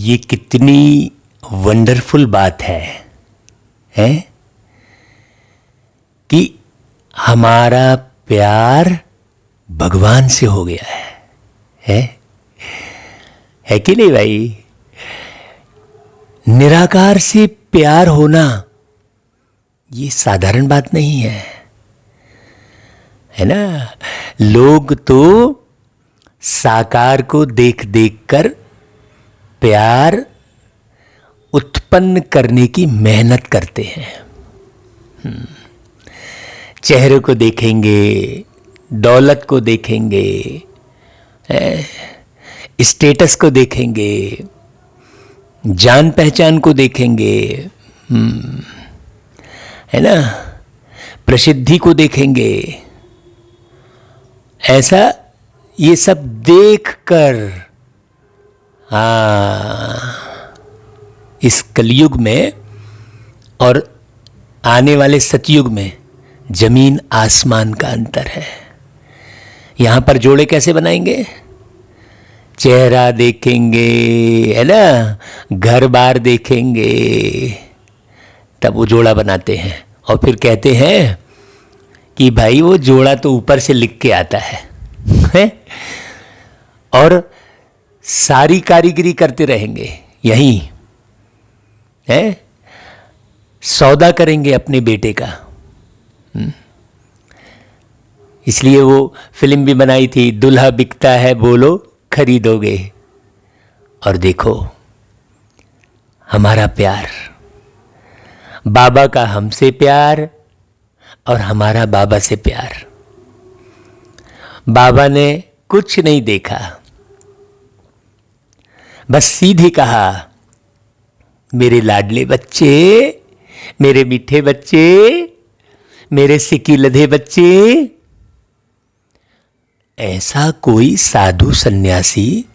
ये कितनी वंडरफुल बात है कि हमारा प्यार भगवान से हो गया है कि नहीं भाई? निराकार से प्यार होना ये साधारण बात नहीं है ना? लोग तो साकार को देख देख कर प्यार उत्पन्न करने की मेहनत करते हैं। चेहरे को देखेंगे, दौलत को देखेंगे, स्टेटस को देखेंगे, जान पहचान को देखेंगे, है ना, प्रसिद्धि को देखेंगे। ऐसा ये सब देखकर इस कलयुग में और आने वाले सतयुग में जमीन आसमान का अंतर है। यहां पर जोड़े कैसे बनाएंगे? चेहरा देखेंगे, है ना, घर बार देखेंगे, तब वो जोड़ा बनाते हैं और फिर कहते हैं कि भाई वो जोड़ा तो ऊपर से लिख के आता है और सारी कारीगरी करते रहेंगे यहीं, है, सौदा करेंगे अपने बेटे का। इसलिए वो फिल्म भी बनाई थी, दुल्हा बिकता है बोलो खरीदोगे। और देखो हमारा प्यार, बाबा का हमसे प्यार और हमारा बाबा से प्यार। बाबा ने कुछ नहीं देखा, बस सीधे कहा, मेरे लाडले बच्चे, मेरे मीठे बच्चे, मेरे सिक्की लधे बच्चे। ऐसा कोई साधु सन्यासी,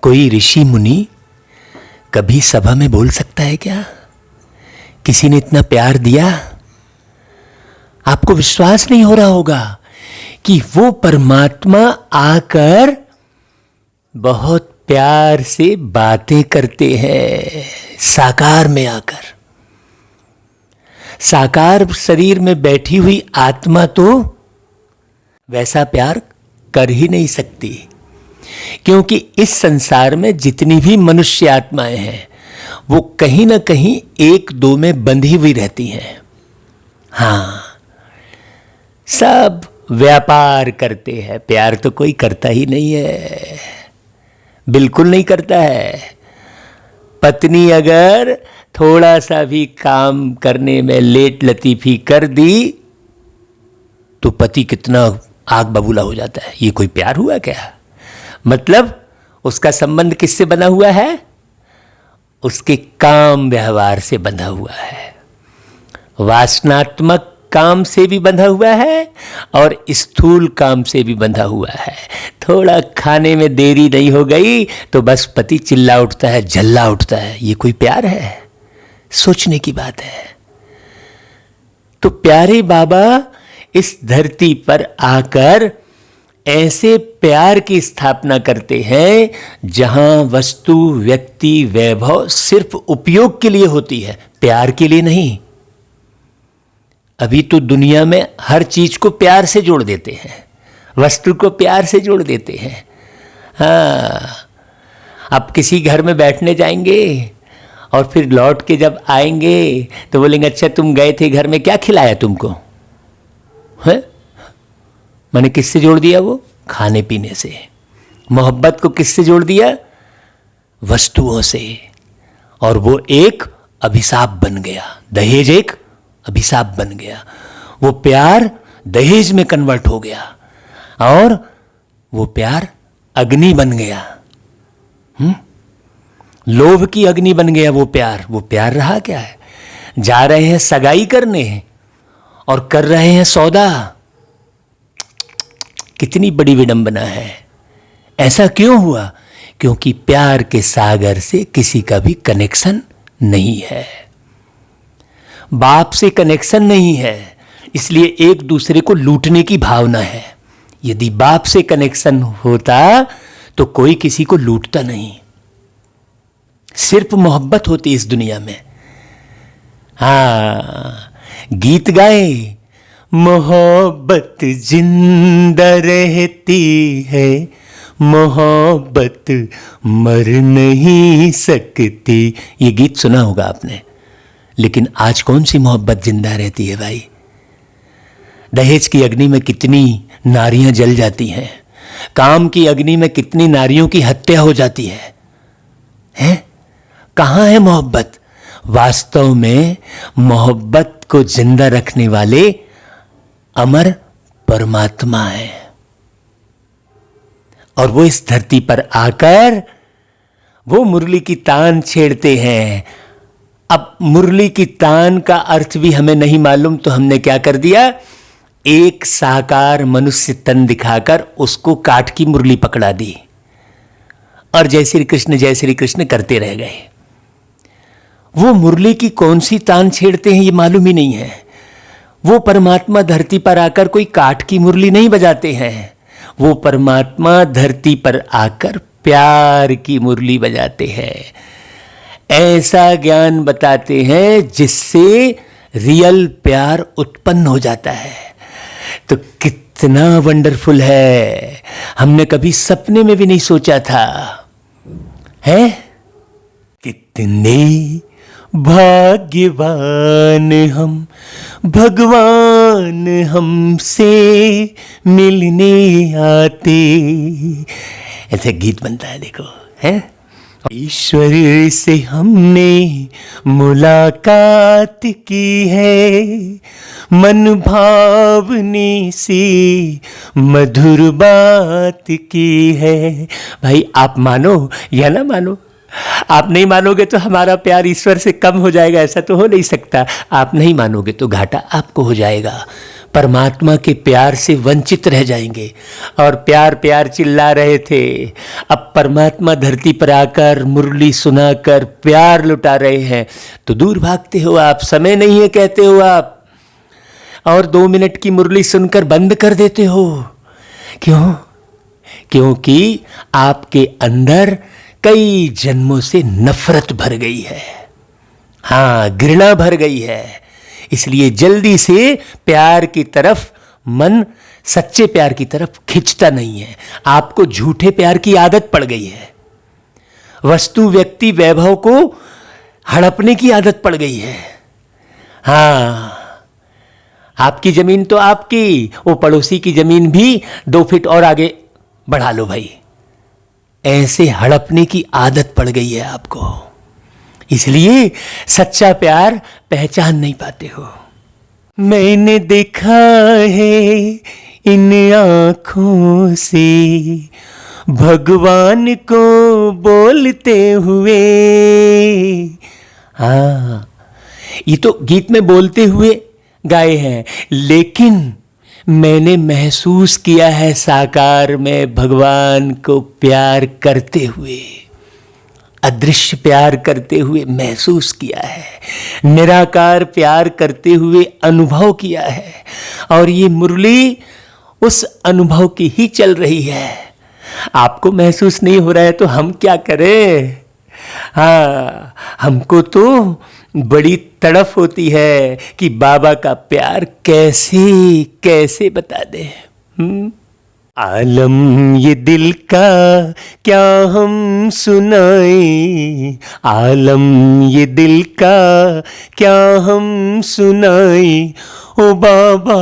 कोई ऋषि मुनि कभी सभा में बोल सकता है क्या? किसी ने इतना प्यार दिया? आपको विश्वास नहीं हो रहा होगा कि वो परमात्मा आकर बहुत प्यार से बातें करते हैं साकार में आकर। साकार शरीर में बैठी हुई आत्मा तो वैसा प्यार कर ही नहीं सकती, क्योंकि इस संसार में जितनी भी मनुष्य आत्माएं हैं वो कहीं ना कहीं एक दो में बंधी हुई रहती हैं। हाँ, सब व्यापार करते हैं, प्यार तो कोई करता ही नहीं है, बिल्कुल नहीं करता है। पत्नी अगर थोड़ा सा भी काम करने में लेट लतीफी कर दी तो पति कितना आग बबूला हो जाता है। ये कोई प्यार हुआ क्या? मतलब उसका संबंध किससे बना हुआ है? उसके काम व्यवहार से बंधा हुआ है, वासनात्मक काम से भी बंधा हुआ है और स्थूल काम से भी बंधा हुआ है। थोड़ा खाने में देरी नहीं हो गई तो बस पति चिल्ला उठता है, झल्ला उठता है। ये कोई प्यार है? सोचने की बात है। तो प्यारे बाबा इस धरती पर आकर ऐसे प्यार की स्थापना करते हैं जहां वस्तु, व्यक्ति, वैभव सिर्फ उपयोग के लिए होती है, प्यार के लिए नहीं। अभी तो दुनिया में हर चीज को प्यार से जोड़ देते हैं, वस्तु को प्यार से जोड़ देते हैं। हाँ, अब किसी घर में बैठने जाएंगे और फिर लौट के जब आएंगे तो बोलेंगे, अच्छा तुम गए थे घर में, क्या खिलाया तुमको? है, मैंने किससे जोड़ दिया? वो खाने पीने से। मोहब्बत को किससे जोड़ दिया? वस्तुओं से। और वो एक अभिशाप बन गया, दहेज एक अभिशाप बन गया। वो प्यार दहेज में कन्वर्ट हो गया और वो प्यार अग्नि बन गया। लोभ की अग्नि बन गया वो प्यार। वो प्यार रहा क्या है? जा रहे हैं सगाई करने और कर रहे हैं सौदा। कितनी बड़ी विडंबना है। ऐसा क्यों हुआ? क्योंकि प्यार के सागर से किसी का भी कनेक्शन नहीं है, बाप से कनेक्शन नहीं है, इसलिए एक दूसरे को लूटने की भावना है। यदि बाप से कनेक्शन होता तो कोई किसी को लूटता नहीं। सिर्फ मोहब्बत होती इस दुनिया में। हाँ, गीत गाए, मोहब्बत जिंदा रहती है, मोहब्बत मर नहीं सकती। ये गीत सुना होगा आपने, लेकिन आज कौन सी मोहब्बत जिंदा रहती है भाई? दहेज की अग्नि में कितनी नारियां जल जाती हैं, काम की अग्नि में कितनी नारियों की हत्या हो जाती है, हैं? कहाँ है मोहब्बत? वास्तव में मोहब्बत को जिंदा रखने वाले अमर परमात्मा है, और वो इस धरती पर आकर वो मुरली की तान छेड़ते हैं। अब मुरली की तान का अर्थ भी हमें नहीं मालूम, तो हमने क्या कर दिया, एक साकार मनुष्य तन दिखाकर उसको काठ की मुरली पकड़ा दी और जय श्री कृष्ण करते रह गए। वो मुरली की कौन सी तान छेड़ते हैं ये मालूम ही नहीं है। वो परमात्मा धरती पर आकर कोई काठ की मुरली नहीं बजाते हैं, वो परमात्मा धरती पर आकर प्यार की मुरली बजाते हैं। ऐसा ज्ञान बताते हैं जिससे रियल प्यार उत्पन्न हो जाता है। तो कितना वंडरफुल है, हमने कभी सपने में भी नहीं सोचा था, है? कितने भाग्यवान हम, भगवान हमसे मिलने आते। ऐसे गीत बनता है, देखो, है? ईश्वर से हमने मुलाकात की है, मन भावने से मधुर बात की है। भाई आप मानो या ना मानो, आप नहीं मानोगे तो हमारा प्यार ईश्वर से कम हो जाएगा, ऐसा तो हो नहीं सकता। आप नहीं मानोगे तो घाटा आपको हो जाएगा, परमात्मा के प्यार से वंचित रह जाएंगे। और प्यार प्यार चिल्ला रहे थे, अब परमात्मा धरती पर आकर मुरली सुनाकर प्यार लुटा रहे हैं, तो दूर भागते हो आप, समय नहीं है कहते हो आप, और 2 मिनट की मुरली सुनकर बंद कर देते हो। क्यों? क्योंकि आपके अंदर कई जन्मों से नफरत भर गई है, हाँ, घृणा भर गई है। इसलिए जल्दी से प्यार की तरफ मन, सच्चे प्यार की तरफ खिंचता नहीं है। आपको झूठे प्यार की आदत पड़ गई है, वस्तु व्यक्ति वैभव को हड़पने की आदत पड़ गई है। हाँ, आपकी जमीन तो आपकी, वो पड़ोसी की जमीन भी 2 फीट और आगे बढ़ा लो भाई, ऐसे हड़पने की आदत पड़ गई है आपको। इसलिए सच्चा प्यार पहचान नहीं पाते हो। मैंने देखा है इन आँखों से भगवान को बोलते हुए। हाँ, ये तो गीत में बोलते हुए गाए हैं, लेकिन मैंने महसूस किया है साकार में भगवान को प्यार करते हुए, अदृश्य प्यार करते हुए महसूस किया है, निराकार प्यार करते हुए अनुभव किया है। और ये मुरली उस अनुभव की ही चल रही है। आपको महसूस नहीं हो रहा है तो हम क्या करें? हाँ, हमको तो बड़ी तड़फ होती है कि बाबा का प्यार कैसे कैसे बता दे। आलम ये दिल का क्या हम सुनाएं, आलम ये दिल का क्या हम सुनाएं, ओ बाबा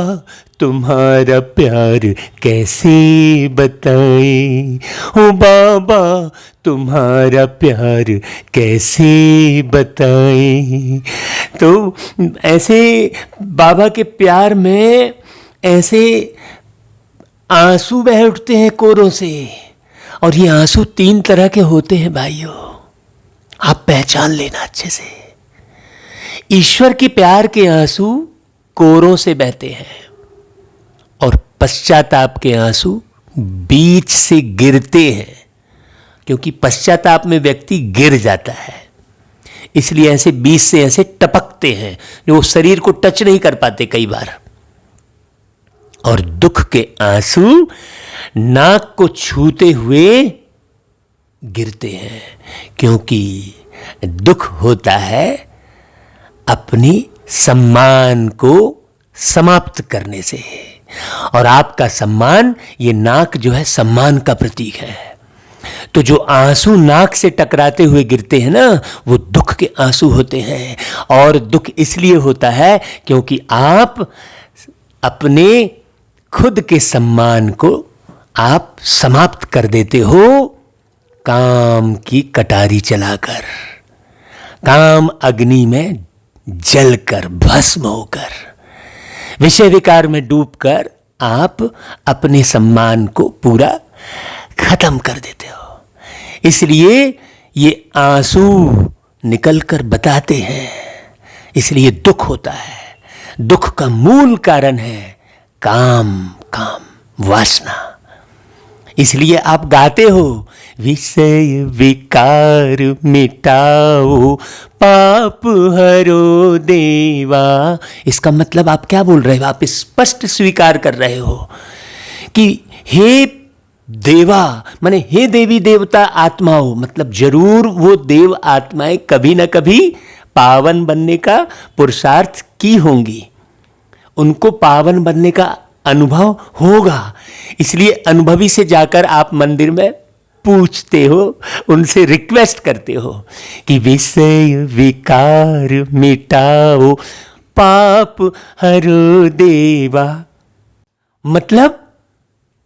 तुम्हारा प्यार कैसे बताएं, ओ बाबा तुम्हारा प्यार कैसे बताएं। तो ऐसे बाबा के प्यार में ऐसे आंसू बह उठते हैं कोरों से। और ये आंसू 3 तरह के होते हैं भाइयों, आप पहचान लेना अच्छे से। ईश्वर के प्यार के आंसू कोरों से बहते हैं और पश्चाताप के आंसू बीच से गिरते हैं, क्योंकि पश्चाताप में व्यक्ति गिर जाता है, इसलिए ऐसे बीच से ऐसे टपकते हैं जो शरीर को टच नहीं कर पाते कई बार। और दुख के आंसू नाक को छूते हुए गिरते हैं, क्योंकि दुख होता है अपनी सम्मान को समाप्त करने से। और आपका सम्मान, ये नाक जो है सम्मान का प्रतीक है। तो जो आंसू नाक से टकराते हुए गिरते हैं ना, वो दुख के आंसू होते हैं। और दुख इसलिए होता है क्योंकि आप अपने खुद के सम्मान को आप समाप्त कर देते हो काम की कटारी चलाकर, काम अग्नि में जलकर भस्म होकर, विषय विकार में डूबकर आप अपने सम्मान को पूरा खत्म कर देते हो। इसलिए ये आंसू निकलकर बताते हैं, इसलिए दुख होता है। दुख का मूल कारण है काम, वासना। इसलिए आप गाते हो, विषय विकार मिटाओ पाप हरो देवा। इसका मतलब आप क्या बोल रहे हो? आप स्पष्ट स्वीकार कर रहे हो कि हे देवा, माने हे देवी देवता आत्माओं, मतलब जरूर वो देव आत्माएं कभी ना कभी पावन बनने का पुरुषार्थ की होंगी, उनको पावन बनने का अनुभव होगा। इसलिए अनुभवी से जाकर आप मंदिर में पूछते हो, उनसे रिक्वेस्ट करते हो कि विषय विकार मिटाओ पाप हरो देवा। मतलब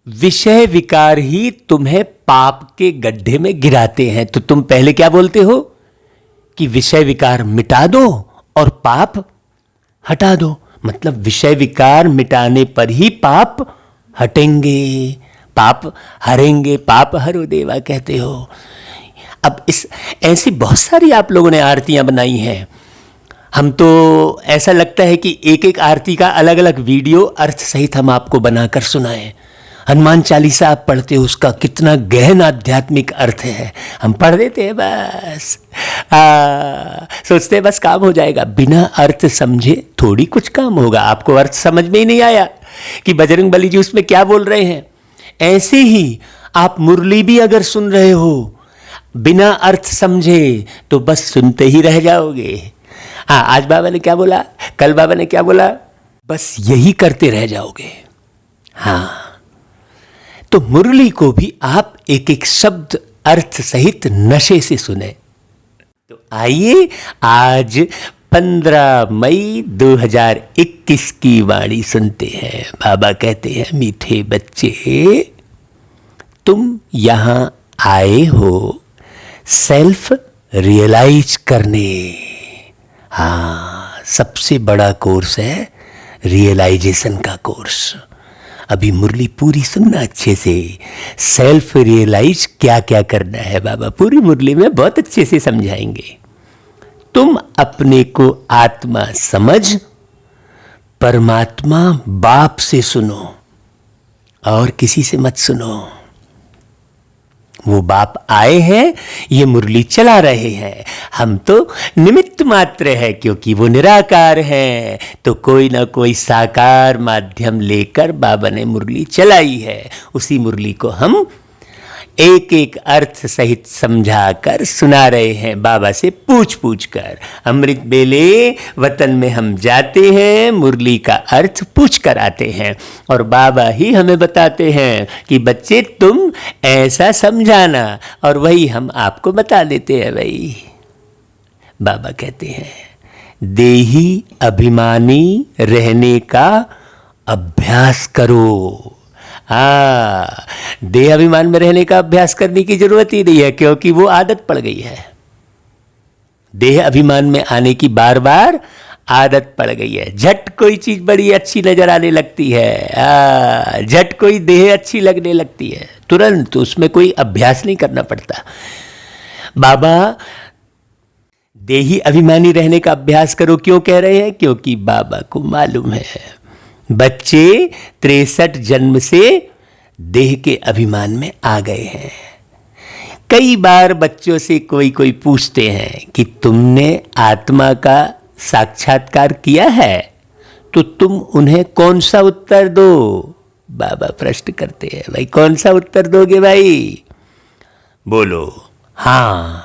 विषय विकार ही तुम्हें पाप के गड्ढे में गिराते हैं। तो तुम पहले क्या बोलते हो कि विषय विकार मिटा दो और पाप हटा दो। मतलब विषय विकार मिटाने पर ही पाप हटेंगे, पाप हरेंगे, पाप हरो देवा कहते हो। अब इस ऐसी बहुत सारी आप लोगों ने आरतियां बनाई हैं। हम तो ऐसा लगता है कि एक एक आरती का अलग अलग वीडियो अर्थ सहित हम आपको बनाकर सुनाएं। हनुमान चालीसा आप पढ़ते हो, उसका कितना गहन आध्यात्मिक अर्थ है। हम पढ़ देते हैं बस, सोचते हैं बस काम हो जाएगा। बिना अर्थ समझे थोड़ी कुछ काम होगा। आपको अर्थ समझ में ही नहीं आया कि बजरंग बली जी उसमें क्या बोल रहे हैं। ऐसे ही आप मुरली भी अगर सुन रहे हो बिना अर्थ समझे तो बस सुनते ही रह जाओगे। हाँ, आज बाबा ने क्या बोला, कल बाबा ने क्या बोला, बस यही करते रह जाओगे। हाँ, तो मुरली को भी आप एक एक शब्द अर्थ सहित नशे से सुने। तो आइए आज 15 मई 2021 की वाणी सुनते हैं। बाबा कहते हैं, मीठे बच्चे तुम यहां आए हो सेल्फ रियलाइज करने। हाँ, सबसे बड़ा कोर्स है रियलाइजेशन का कोर्स। अभी मुरली पूरी सुनना अच्छे से। सेल्फ रियलाइज क्या क्या करना है बाबा पूरी मुरली में बहुत अच्छे से समझाएंगे। तुम अपने को आत्मा समझ परमात्मा बाप से सुनो और किसी से मत सुनो। वो बाप आए हैं, ये मुरली चला रहे हैं, हम तो निमित्त मात्र है क्योंकि वो निराकार हैं। तो कोई ना कोई साकार माध्यम लेकर बाबा ने मुरली चलाई है। उसी मुरली को हम एक एक अर्थ सहित समझाकर सुना रहे हैं, बाबा से पूछ पूछ कर। अमृत बेले वतन में हम जाते हैं, मुरली का अर्थ पूछ कर आते हैं और बाबा ही हमें बताते हैं कि बच्चे तुम ऐसा समझाना, और वही हम आपको बता देते हैं। भाई बाबा कहते हैं, देही अभिमानी रहने का अभ्यास करो। हाँ, देह अभिमान में रहने का अभ्यास करने की जरूरत ही नहीं है क्योंकि वो आदत पड़ गई है। देह अभिमान में आने की बार बार आदत पड़ गई है। झट कोई चीज बड़ी अच्छी नजर आने लगती है, झट कोई देह अच्छी लगने लगती है, तुरंत। उसमें कोई अभ्यास नहीं करना पड़ता। बाबा देही अभिमानी रहने का अभ्यास करो क्यों कह रहे हैं? क्योंकि बाबा को मालूम है बच्चे 63 जन्म से देह के अभिमान में आ गए हैं। कई बार बच्चों से कोई कोई पूछते हैं कि तुमने आत्मा का साक्षात्कार किया है, तो तुम उन्हें कौन सा उत्तर दो? बाबा प्रश्न करते हैं, भाई कौन सा उत्तर दोगे भाई? बोलो। हाँ,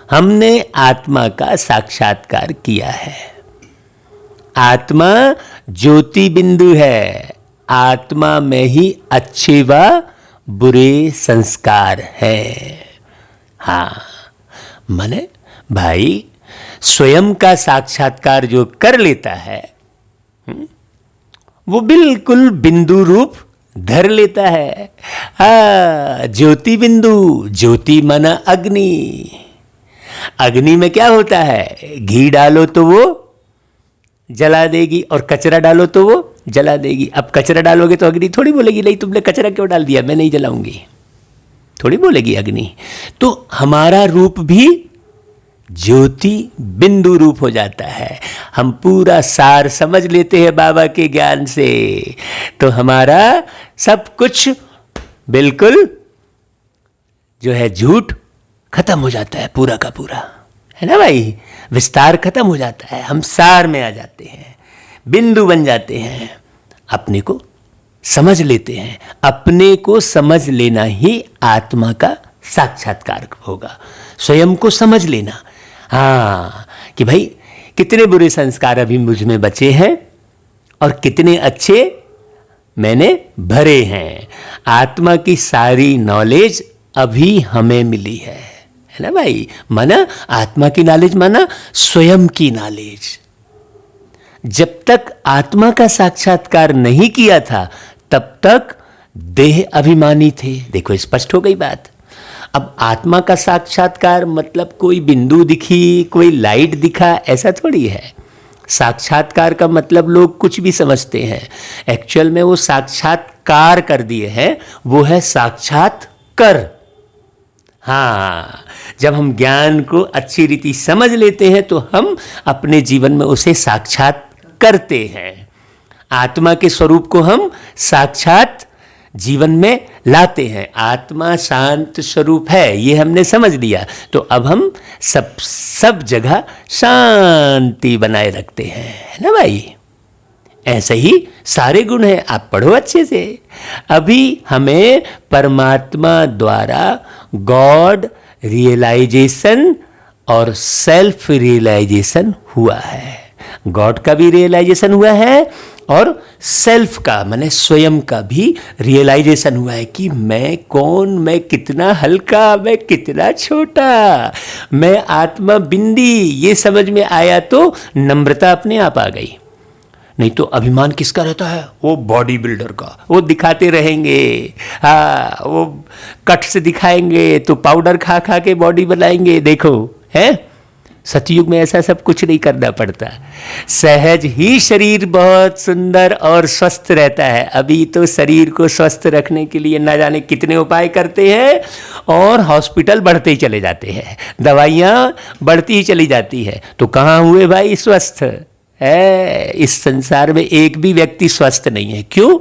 हमने आत्मा का साक्षात्कार किया है। आत्मा ज्योति बिंदु है, आत्मा में ही अच्छे व बुरे संस्कार हैं। हाँ, माने भाई स्वयं का साक्षात्कार जो कर लेता है वो बिल्कुल बिंदु रूप धर लेता है। ज्योति बिंदु, ज्योति माना अग्नि। अग्नि में क्या होता है, घी डालो तो वो जला देगी और कचरा डालो तो वो जला देगी। अब कचरा डालोगे तो अग्नि थोड़ी बोलेगी नहीं तुमने कचरा क्यों डाल दिया, मैं नहीं जलाऊंगी, थोड़ी बोलेगी अग्नि। तो हमारा रूप भी ज्योति बिंदु रूप हो जाता है। हम पूरा सार समझ लेते हैं बाबा के ज्ञान से, तो हमारा सब कुछ बिल्कुल जो है झूठ खत्म हो जाता है, पूरा का पूरा, है ना भाई। विस्तार खत्म हो जाता है, हम सार में आ जाते हैं, बिंदु बन जाते हैं, अपने को समझ लेते हैं। अपने को समझ लेना ही आत्मा का साक्षात्कार होगा, स्वयं को समझ लेना। हाँ, कि भाई कितने बुरे संस्कार अभी मुझ में बचे हैं और कितने अच्छे मैंने भरे हैं। आत्मा की सारी नॉलेज अभी हमें मिली है ना भाई। माना आत्मा की नॉलेज माना स्वयं की नॉलेज। जब तक आत्मा का साक्षात्कार नहीं किया था तब तक देह अभिमानी थे। देखो स्पष्ट हो गई बात। अब आत्मा का साक्षात्कार मतलब कोई बिंदु दिखी, कोई लाइट दिखा, ऐसा थोड़ी है। साक्षात्कार का मतलब लोग कुछ भी समझते हैं, एक्चुअल में वो साक्षात्कार कर दिए हैं, वो है साक्षात कर। हाँ, जब हम ज्ञान को अच्छी रीति समझ लेते हैं तो हम अपने जीवन में उसे साक्षात करते हैं। आत्मा के स्वरूप को हम साक्षात जीवन में लाते हैं। आत्मा शांत स्वरूप है, ये हमने समझ लिया, तो अब हम सब जगह शांति बनाए रखते हैं, है ना भाई। ऐसे ही सारे गुण हैं, आप पढ़ो अच्छे से। अभी हमें परमात्मा द्वारा गॉड रियलाइजेशन और सेल्फ रियलाइजेशन हुआ है। गॉड का भी रियलाइजेशन हुआ है और सेल्फ का माने स्वयं का भी रियलाइजेशन हुआ है कि मैं कौन, मैं कितना हल्का, मैं कितना छोटा, मैं आत्मा बिंदी। ये समझ में आया तो नम्रता अपने आप आ गई। नहीं तो अभिमान किसका रहता है, वो बॉडी बिल्डर का, वो दिखाते रहेंगे। हाँ, वो कट से दिखाएंगे तो पाउडर खा खा के बॉडी बनाएंगे। देखो है, सतयुग में ऐसा सब कुछ नहीं करना पड़ता, सहज ही शरीर बहुत सुंदर और स्वस्थ रहता है। अभी तो शरीर को स्वस्थ रखने के लिए ना जाने कितने उपाय करते हैं और हॉस्पिटल बढ़ते ही चले जाते हैं, दवाइयाँ बढ़ती ही चली जाती है। तो कहाँ हुए भाई स्वस्थ है? इस संसार में एक भी व्यक्ति स्वस्थ नहीं है। क्यों?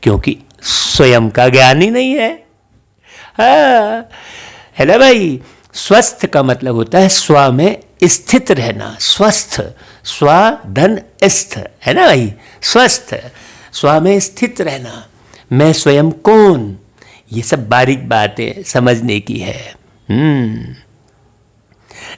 क्योंकि स्वयं का ज्ञान ही नहीं है। हाँ, है ना भाई। स्वस्थ का मतलब होता है स्व में स्थित रहना। स्वस्थ, स्व धन स्थ, है ना भाई। स्वस्थ, स्व में स्थित रहना। मैं स्वयं कौन, ये सब बारीक बातें समझने की है।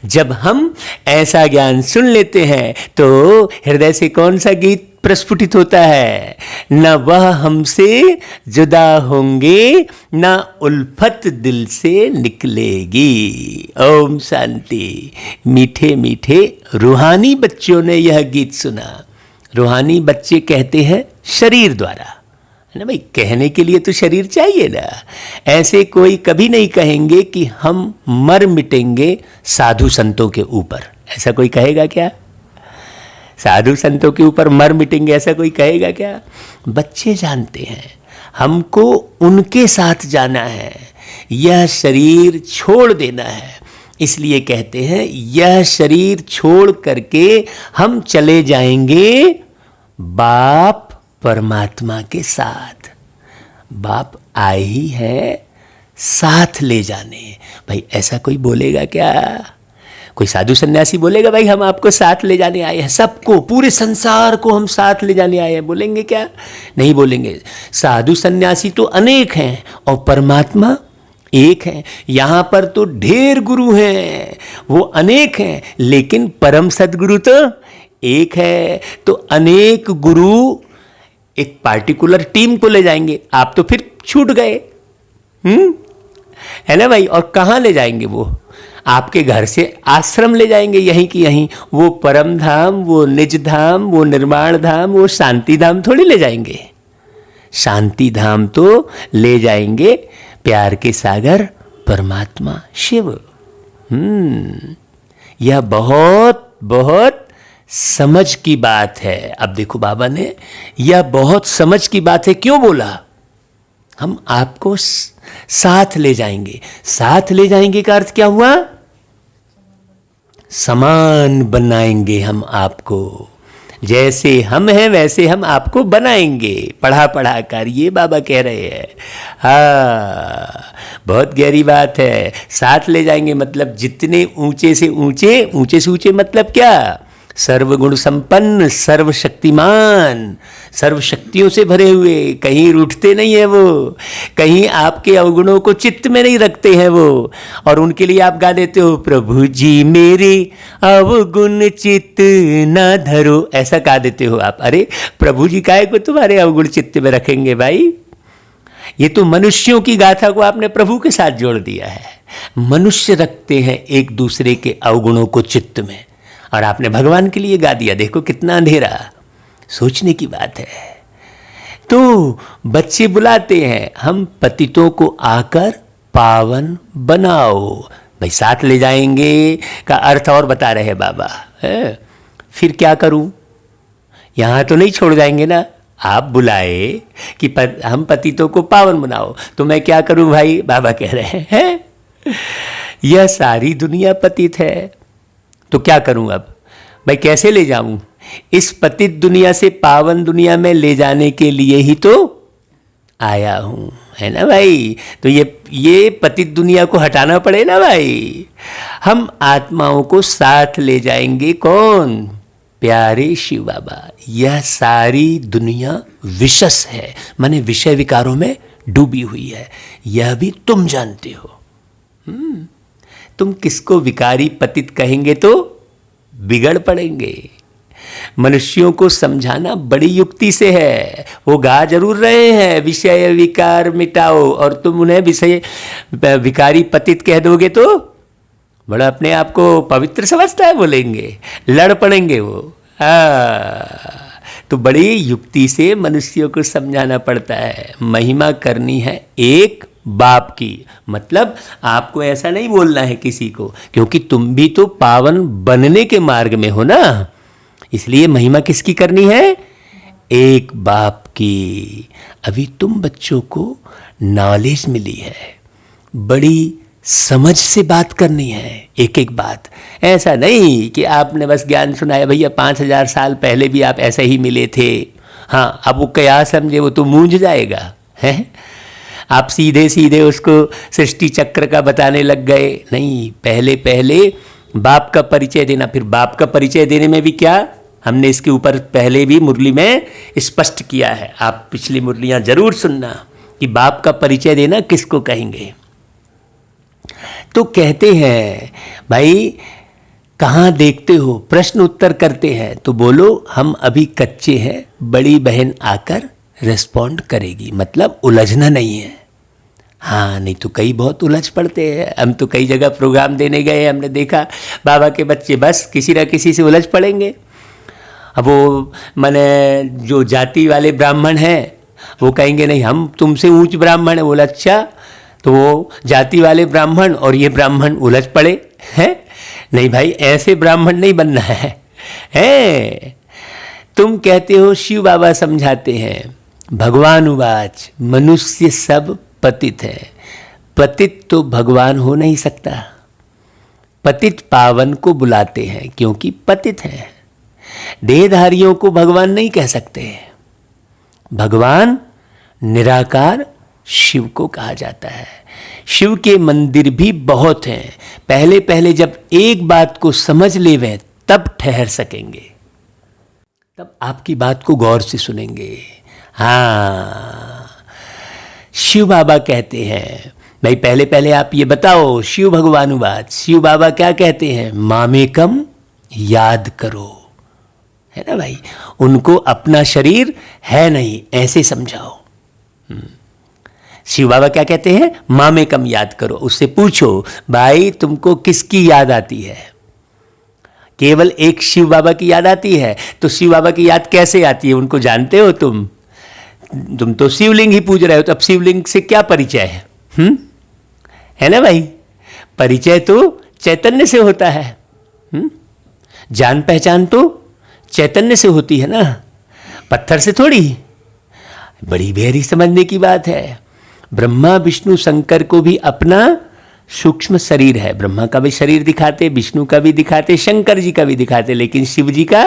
जब हम ऐसा ज्ञान सुन लेते हैं तो हृदय से कौन सा गीत प्रस्फुटित होता है? न वह हमसे जुदा होंगे, न उल्फत दिल से निकलेगी। ओम शांति। मीठे मीठे रूहानी बच्चों ने यह गीत सुना। रूहानी बच्चे कहते हैं शरीर द्वारा, है ना भाई। कहने के लिए तो शरीर चाहिए ना। ऐसे कोई कभी नहीं कहेंगे कि हम मर मिटेंगे साधु संतों के ऊपर। ऐसा कोई कहेगा क्या? साधु संतों के ऊपर मर मिटेंगे, ऐसा कोई कहेगा क्या? बच्चे जानते हैं हमको उनके साथ जाना है, यह शरीर छोड़ देना है। इसलिए कहते हैं यह शरीर छोड़ करके हम चले जाएंगे बाप परमात्मा के साथ। बाप आए ही है साथ ले जाने। भाई ऐसा कोई बोलेगा क्या? कोई साधु सन्यासी बोलेगा भाई हम आपको साथ ले जाने आए हैं, सबको, पूरे संसार को हम साथ ले जाने आए हैं? बोलेंगे क्या? नहीं बोलेंगे। साधु सन्यासी तो अनेक हैं और परमात्मा एक है। यहां पर तो ढेर गुरु हैं, वो अनेक हैं, लेकिन परम सदगुरु तो एक है। तो अनेक गुरु एक पार्टिकुलर टीम को ले जाएंगे, आप तो फिर छूट गए। है ना भाई? और कहाँ ले जाएंगे? वो आपके घर से आश्रम ले जाएंगे, यहीं की यहीं। वो परम धाम, वो निज धाम, वो निर्माण धाम, वो शांति धाम थोड़ी ले जाएंगे। शांति धाम तो ले जाएंगे प्यार के सागर परमात्मा शिव। यह बहुत बहुत समझ की बात है। अब देखो बाबा ने यह बहुत समझ की बात है क्यों बोला? हम आपको साथ ले जाएंगे। साथ ले जाएंगे का अर्थ क्या हुआ? समान बनाएंगे हम आपको। जैसे हम हैं वैसे हम आपको बनाएंगे, पढ़ा पढ़ा कर, ये बाबा कह रहे हैं। हाँ, बहुत गहरी बात है। साथ ले जाएंगे मतलब जितने ऊंचे से ऊंचे, ऊंचे से ऊंचे मतलब क्या? सर्वगुण संपन्न, सर्वशक्तिमान, सर्वशक्तियों से भरे हुए, कहीं रूठते नहीं है वो, कहीं आपके अवगुणों को चित्त में नहीं रखते हैं वो। और उनके लिए आप गा देते हो, प्रभु जी मेरे अवगुण चित्त न धरो, ऐसा गा देते हो आप। अरे प्रभु जी काहे को तुम्हारे अवगुण चित्त में रखेंगे भाई? ये तो मनुष्यों की गाथा को आपने प्रभु के साथ जोड़ दिया है। मनुष्य रखते हैं एक दूसरे के अवगुणों को चित्त में, और आपने भगवान के लिए गा दिया। देखो कितना अंधेरा, सोचने की बात है। तो बच्चे बुलाते हैं, हम पतितों को आकर पावन बनाओ। भाई साथ ले जाएंगे का अर्थ और बता रहे हैं बाबा है? फिर क्या करूं? यहां तो नहीं छोड़ जाएंगे ना। आप बुलाए कि हम पतितों को पावन बनाओ, तो मैं क्या करूं भाई? बाबा कह रहे हैं यह सारी दुनिया पतित है, तो क्या करूं अब? भाई कैसे ले जाऊं? इस पतित दुनिया से पावन दुनिया में ले जाने के लिए ही तो आया हूं, है ना भाई? तो ये पतित दुनिया को हटाना पड़े ना भाई। हम आत्माओं को साथ ले जाएंगे। कौन? प्यारे शिव बाबा। यह सारी दुनिया विषस है, माने विषय विकारों में डूबी हुई है, यह भी तुम जानते हो। तुम किसको विकारी पतित कहेंगे तो बिगड़ पड़ेंगे। मनुष्यों को समझाना बड़ी युक्ति से है। वो गा जरूर रहे हैं विषय विकार मिटाओ, और तुम उन्हें विषय विकारी पतित कह दोगे तो बड़ा अपने आप को पवित्र समझता है, बोलेंगे, लड़ पड़ेंगे वो। तो बड़ी युक्ति से मनुष्यों को समझाना पड़ता है। महिमा करनी है एक बाप की, मतलब आपको ऐसा नहीं बोलना है किसी को, क्योंकि तुम भी तो पावन बनने के मार्ग में हो ना। इसलिए महिमा किसकी करनी है? एक बाप की। अभी तुम बच्चों को नॉलेज मिली है, बड़ी समझ से बात करनी है, एक एक बात। ऐसा नहीं कि आपने बस ज्ञान सुनाया, भैया 5000 साल पहले भी आप ऐसे ही मिले थे, हाँ अब वो क्या समझे, वो तो मूंझ जाएगा है। आप सीधे सीधे उसको सृष्टि चक्र का बताने लग गए। नहीं, पहले पहले बाप का परिचय देना। फिर बाप का परिचय देने में भी क्या, हमने इसके ऊपर पहले भी मुरली में स्पष्ट किया है, आप पिछली मुरलियां जरूर सुनना कि बाप का परिचय देना किसको कहेंगे। तो कहते हैं भाई कहाँ देखते हो, प्रश्न उत्तर करते हैं, तो बोलो हम अभी कच्चे हैं, बड़ी बहन आकर रिस्पॉन्ड करेगी। मतलब उलझना नहीं है। हाँ, नहीं तो कई बहुत उलझ पड़ते हैं। हम तो कई जगह प्रोग्राम देने गए, हमने देखा बाबा के बच्चे बस किसी न किसी से उलझ पड़ेंगे। अब वो माने जो जाति वाले ब्राह्मण हैं वो कहेंगे नहीं हम तुमसे ऊंच ब्राह्मण है। बोला अच्छा, तो वो जाति वाले ब्राह्मण और ये ब्राह्मण उलझ पड़े हैं। नहीं भाई, ऐसे ब्राह्मण नहीं बनना है। तुम कहते हो शिव बाबा समझाते हैं, भगवान उवाच मनुष्य सब पतित है। पतित तो भगवान हो नहीं सकता। पतित पावन को बुलाते हैं क्योंकि पतित है। देहधारियों को भगवान नहीं कह सकते। भगवान निराकार शिव को कहा जाता है। शिव के मंदिर भी बहुत हैं। पहले पहले जब एक बात को समझ लेवें तब ठहर सकेंगे, तब आपकी बात को गौर से सुनेंगे। हाँ, शिव बाबा कहते हैं, भाई पहले पहले आप ये बताओ शिव भगवानुवाद, शिव बाबा क्या कहते हैं? मामेकम याद करो, है ना भाई। उनको अपना शरीर है नहीं ऐसे समझाओ। शिव बाबा क्या कहते हैं? मामेकम याद करो। उससे पूछो भाई तुमको किसकी याद आती है? केवल एक शिव बाबा की याद आती है। तो शिव बाबा की याद कैसे आती है? उनको जानते हो तुम तो शिवलिंग ही पूज रहे हो, तो अब शिवलिंग से क्या परिचय है? है ना भाई। परिचय तो चैतन्य से होता है। जान पहचान तो चैतन्य से होती है ना, पत्थर से थोड़ी। बड़ी गहरी समझने की बात है। ब्रह्मा विष्णु शंकर को भी अपना सूक्ष्म शरीर है। ब्रह्मा का भी शरीर दिखाते, विष्णु का भी दिखाते, शंकर जी का भी दिखाते, लेकिन शिव जी का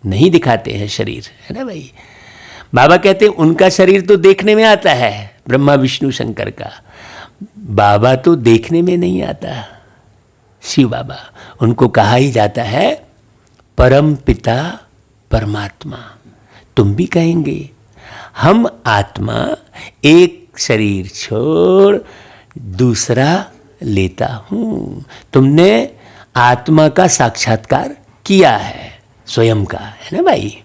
नहीं दिखाते हैं शरीर, है ना भाई। बाबा कहते हैं उनका शरीर तो देखने में आता है, ब्रह्मा विष्णु शंकर का। बाबा तो देखने में नहीं आता। शिव बाबा, उनको कहा ही जाता है परम पिता परमात्मा। तुम भी कहेंगे हम आत्मा एक शरीर छोड़ दूसरा लेता हूं। तुमने आत्मा का साक्षात्कार किया है स्वयं का, है ना भाई।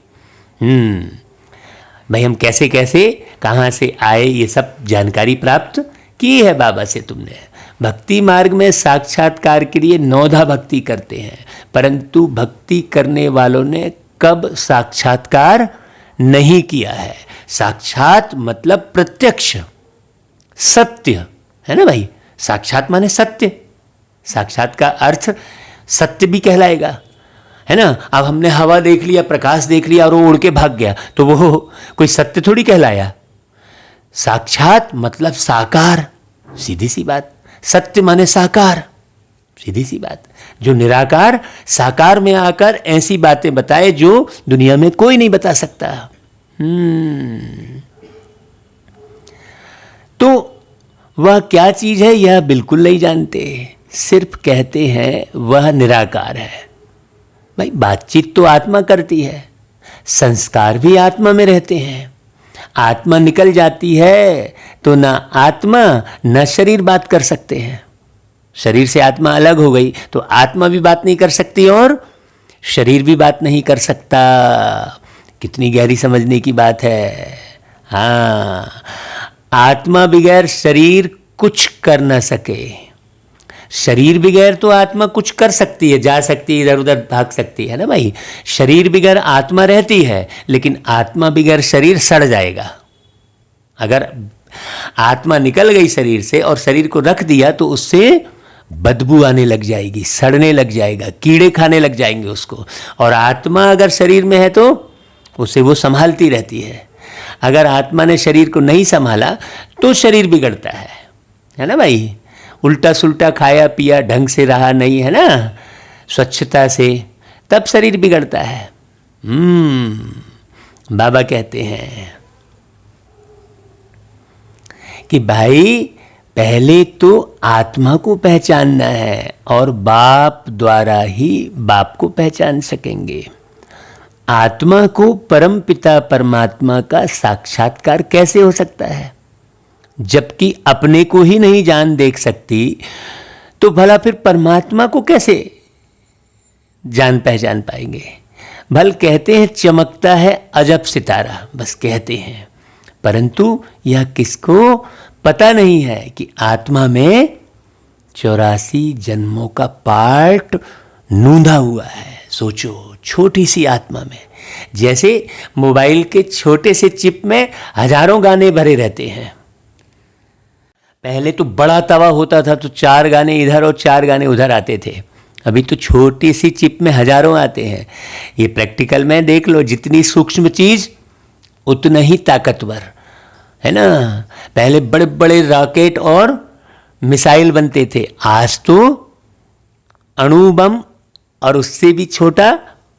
भाई हम कैसे कैसे कहाँ से आए ये सब जानकारी प्राप्त की है बाबा से तुमने। भक्ति मार्ग में साक्षात्कार के लिए 9धा भक्ति करते हैं, परंतु भक्ति करने वालों ने कब साक्षात्कार नहीं किया है। साक्षात मतलब प्रत्यक्ष सत्य, है ना भाई। साक्षात माने सत्य, साक्षात का अर्थ सत्य भी कहलाएगा, है ना। अब हमने हवा देख लिया, प्रकाश देख लिया और वो उड़ के भाग गया, तो वो कोई सत्य थोड़ी कहलाया। साक्षात मतलब साकार, सीधी सी बात। सत्य माने साकार, सीधी सी बात। जो निराकार साकार में आकर ऐसी बातें बताए जो दुनिया में कोई नहीं बता सकता। तो वह क्या चीज है यह बिल्कुल नहीं जानते, सिर्फ कहते हैं वह निराकार है। भाई बातचीत तो आत्मा करती है, संस्कार भी आत्मा में रहते हैं। आत्मा निकल जाती है तो ना आत्मा न शरीर बात कर सकते हैं। शरीर से आत्मा अलग हो गई तो आत्मा भी बात नहीं कर सकती और शरीर भी बात नहीं कर सकता। कितनी गहरी समझने की बात है। हाँ, आत्मा बगैर शरीर कुछ कर न सके, शरीर बगैर तो आत्मा कुछ कर सकती है, जा सकती है, इधर उधर भाग सकती है ना भाई। शरीर बगैर आत्मा रहती है, लेकिन आत्मा बगैर शरीर सड़ जाएगा। अगर आत्मा निकल गई शरीर से और शरीर को रख दिया तो उससे बदबू आने लग जाएगी, सड़ने लग जाएगा, कीड़े खाने लग जाएंगे उसको। और आत्मा अगर शरीर में है तो उसे वो संभालती रहती है। अगर आत्मा ने शरीर को नहीं संभाला तो शरीर बिगड़ता है ना भाई। उल्टा सुल्टा खाया पिया, ढंग से रहा नहीं, है ना, स्वच्छता से, तब शरीर बिगड़ता है। बाबा कहते हैं कि भाई पहले तो आत्मा को पहचानना है और बाप द्वारा ही बाप को पहचान सकेंगे। आत्मा को परम पिता परमात्मा का साक्षात्कार कैसे हो सकता है? जबकि अपने को ही नहीं जान देख सकती तो भला फिर परमात्मा को कैसे जान पहचान पाएंगे? भल कहते हैं चमकता है अजब सितारा, बस कहते हैं, परंतु यह किसको पता नहीं है कि आत्मा में 84 जन्मों का पार्ट नूंधा हुआ है। सोचो, छोटी सी आत्मा में, जैसे मोबाइल के छोटे से चिप में हजारों गाने भरे रहते हैं। पहले तो बड़ा तवा होता था तो 4 गाने इधर और 4 गाने उधर आते थे। अभी तो छोटी सी चिप में हजारों आते हैं। ये प्रैक्टिकल में देख लो, जितनी सूक्ष्म चीज उतना ही ताकतवर, है ना। पहले बड़े बड़े रॉकेट और मिसाइल बनते थे, आज तो अणु बम और उससे भी छोटा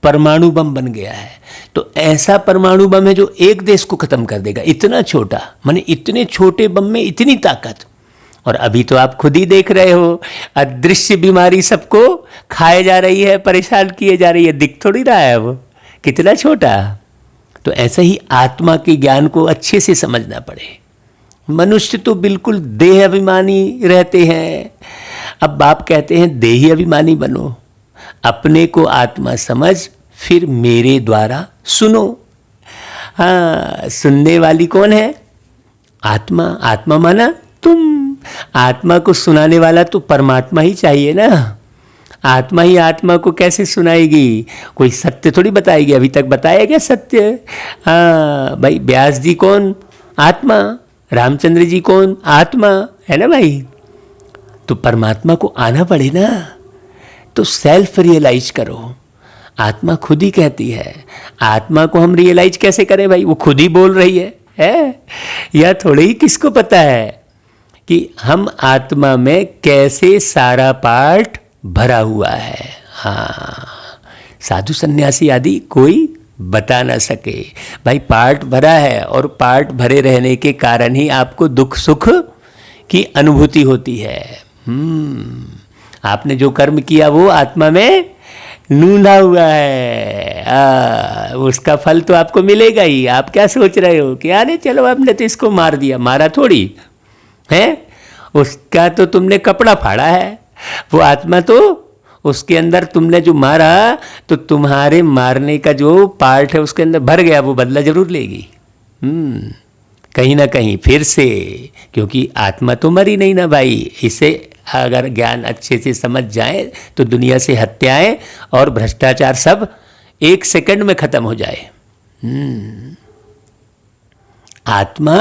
परमाणु बम बन गया है। तो ऐसा परमाणु बम है जो एक देश को खत्म कर देगा, इतना छोटा, माने इतने छोटे बम में इतनी ताकत। और अभी तो आप खुद ही देख रहे हो, अदृश्य बीमारी सबको खाए जा रही है, परेशान किए जा रही है, दिख थोड़ी रहा है वो कितना छोटा। तो ऐसे ही आत्मा के ज्ञान को अच्छे से समझना पड़े। मनुष्य तो बिल्कुल देह अभिमानी रहते हैं। अब बाप कहते हैं देही अभिमानी बनो, अपने को आत्मा समझ, फिर मेरे द्वारा सुनो। हाँ, सुनने वाली कौन है? आत्मा। आत्मा माना तुम। आत्मा को सुनाने वाला तो परमात्मा ही चाहिए ना। आत्मा ही आत्मा को कैसे सुनाएगी? कोई सत्य थोड़ी बताएगी। अभी तक बताया क्या सत्य? हाँ भाई, व्यास जी कौन? आत्मा। रामचंद्र जी कौन? आत्मा, है ना भाई। तो परमात्मा को आना पड़े ना। तो सेल्फ रियलाइज करो। आत्मा खुद ही कहती है। आत्मा को हम रियलाइज कैसे करें भाई? वो खुद ही बोल रही है? या थोड़े ही किसको पता है कि हम आत्मा में कैसे सारा पार्ट भरा हुआ है? हाँ, साधु सन्यासी आदि कोई बता ना सके भाई। पार्ट भरा है, और पार्ट भरे रहने के कारण ही आपको दुख सुख की अनुभूति होती है। आपने जो कर्म किया वो आत्मा में नूंढा हुआ है। उसका फल तो आपको मिलेगा ही। आप क्या सोच रहे हो कि अरे चलो आपने तो इसको मार दिया? मारा थोड़ी है। उसका तो तुमने कपड़ा फाड़ा है। वो आत्मा तो उसके अंदर तुमने जो मारा, तो तुम्हारे मारने का जो पार्ट है उसके अंदर भर गया, वो बदला जरूर लेगी कहीं ना कहीं फिर से। क्योंकि आत्मा तो मरी नहीं ना भाई। इसे अगर ज्ञान अच्छे से समझ जाए तो दुनिया से हत्याएं और भ्रष्टाचार सब 1 सेकंड में खत्म हो जाए। आत्मा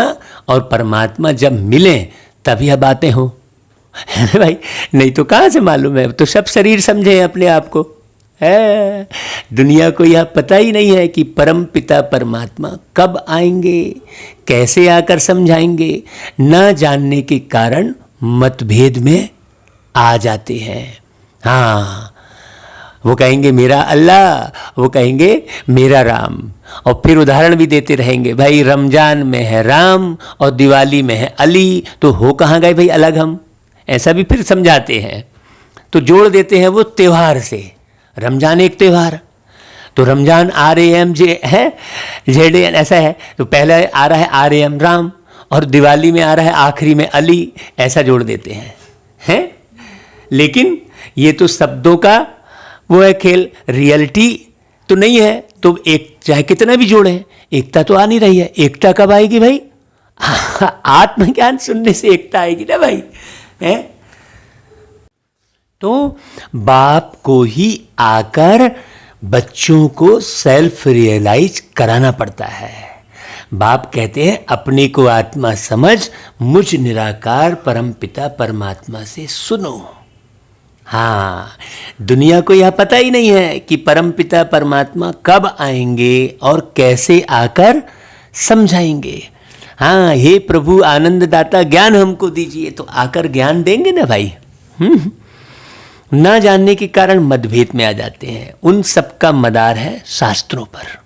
और परमात्मा जब मिले तभी यह बातें हो, है ना भाई। नहीं तो कहाँ से मालूम है? तो सब शरीर समझे अपने आप को है। दुनिया को यह पता ही नहीं है कि परम पिता परमात्मा कब आएंगे, कैसे आकर समझाएंगे। न जानने के कारण मतभेद में आ जाते हैं। हाँ, वो कहेंगे मेरा अल्लाह, वो कहेंगे मेरा राम, और फिर उदाहरण भी देते रहेंगे। भाई रमजान में है राम और दिवाली में है अली, तो हो कहाँ गए भाई अलग हम? ऐसा भी फिर समझाते हैं। तो जोड़ देते हैं वो त्यौहार से। रमजान एक त्यौहार, तो रमजान RAM है, ZAN ऐसा है, तो पहले आ रहा है RAM राम, और दिवाली में आ रहा है आखिरी में अली, ऐसा जोड़ देते हैं। लेकिन ये तो शब्दों का वो है खेल, रियलिटी तो नहीं है। तो एक चाहे कितना भी जोड़े, एकता तो आ नहीं रही है। एकता कब आएगी भाई? आत्मज्ञान सुनने से एकता आएगी ना भाई, है? तो बाप को ही आकर बच्चों को सेल्फ रियलाइज कराना पड़ता है। बाप कहते हैं अपने को आत्मा समझ, मुझ निराकार परमपिता परमात्मा से सुनो। हाँ, दुनिया को यह पता ही नहीं है कि परमपिता परमात्मा कब आएंगे और कैसे आकर समझाएंगे। हाँ, हे प्रभु आनंददाता ज्ञान हमको दीजिए, तो आकर ज्ञान देंगे ना भाई। ना जानने के कारण मतभेद में आ जाते हैं। उन सबका मदार है शास्त्रों पर।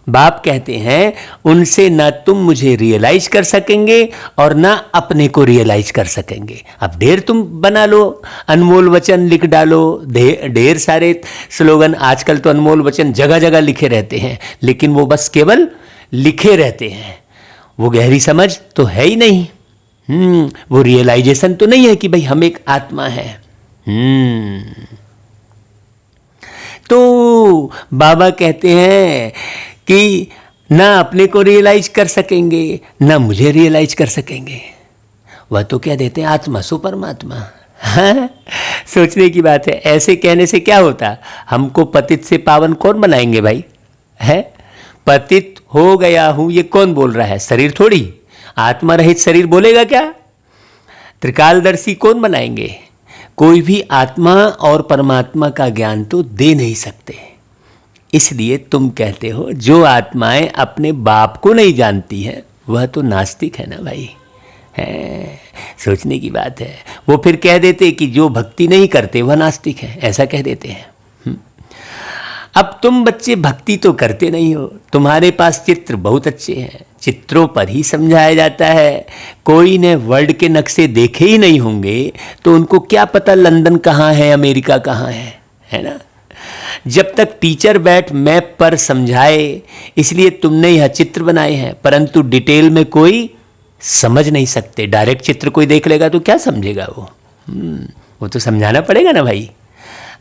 बाप कहते हैं उनसे ना तुम मुझे रियलाइज कर सकेंगे और ना अपने को रियलाइज कर सकेंगे। अब ढेर तुम बना लो, अनमोल वचन लिख डालो, ढेर सारे स्लोगन। आजकल तो अनमोल वचन जगह जगह लिखे रहते हैं, लेकिन वो बस केवल लिखे रहते हैं। वो गहरी समझ तो है ही नहीं। वो रियलाइजेशन तो नहीं है कि भाई हम एक आत्मा है। तो बाबा कहते हैं कि ना अपने को रियलाइज कर सकेंगे, ना मुझे रियलाइज कर सकेंगे। वह तो क्या देते हैं, आत्मा सो परमात्मा। हाँ, सोचने की बात है। ऐसे कहने से क्या होता? हमको पतित से पावन कौन बनाएंगे भाई? है पतित हो गया हूं, ये कौन बोल रहा है? शरीर थोड़ी। आत्मा रहित शरीर बोलेगा क्या? त्रिकालदर्शी कौन बनाएंगे? कोई भी आत्मा और परमात्मा का ज्ञान तो दे नहीं सकते। इसलिए तुम कहते हो जो आत्माएं अपने बाप को नहीं जानती हैं वह तो नास्तिक है ना भाई। है, सोचने की बात है। वो फिर कह देते कि जो भक्ति नहीं करते वह नास्तिक है, ऐसा कह देते हैं। अब तुम बच्चे भक्ति तो करते नहीं हो, तुम्हारे पास चित्र बहुत अच्छे हैं, चित्रों पर ही समझाया जाता है। कोई ने वर्ल्ड के नक्शे देखे ही नहीं होंगे तो उनको क्या पता लंदन कहाँ है, अमेरिका कहाँ है ना। जब तक टीचर बैठ मैप पर समझाए, इसलिए तुमने यह चित्र बनाए हैं, परंतु डिटेल में कोई समझ नहीं सकते। डायरेक्ट चित्र कोई देख लेगा तो क्या समझेगा वो तो समझाना पड़ेगा ना भाई।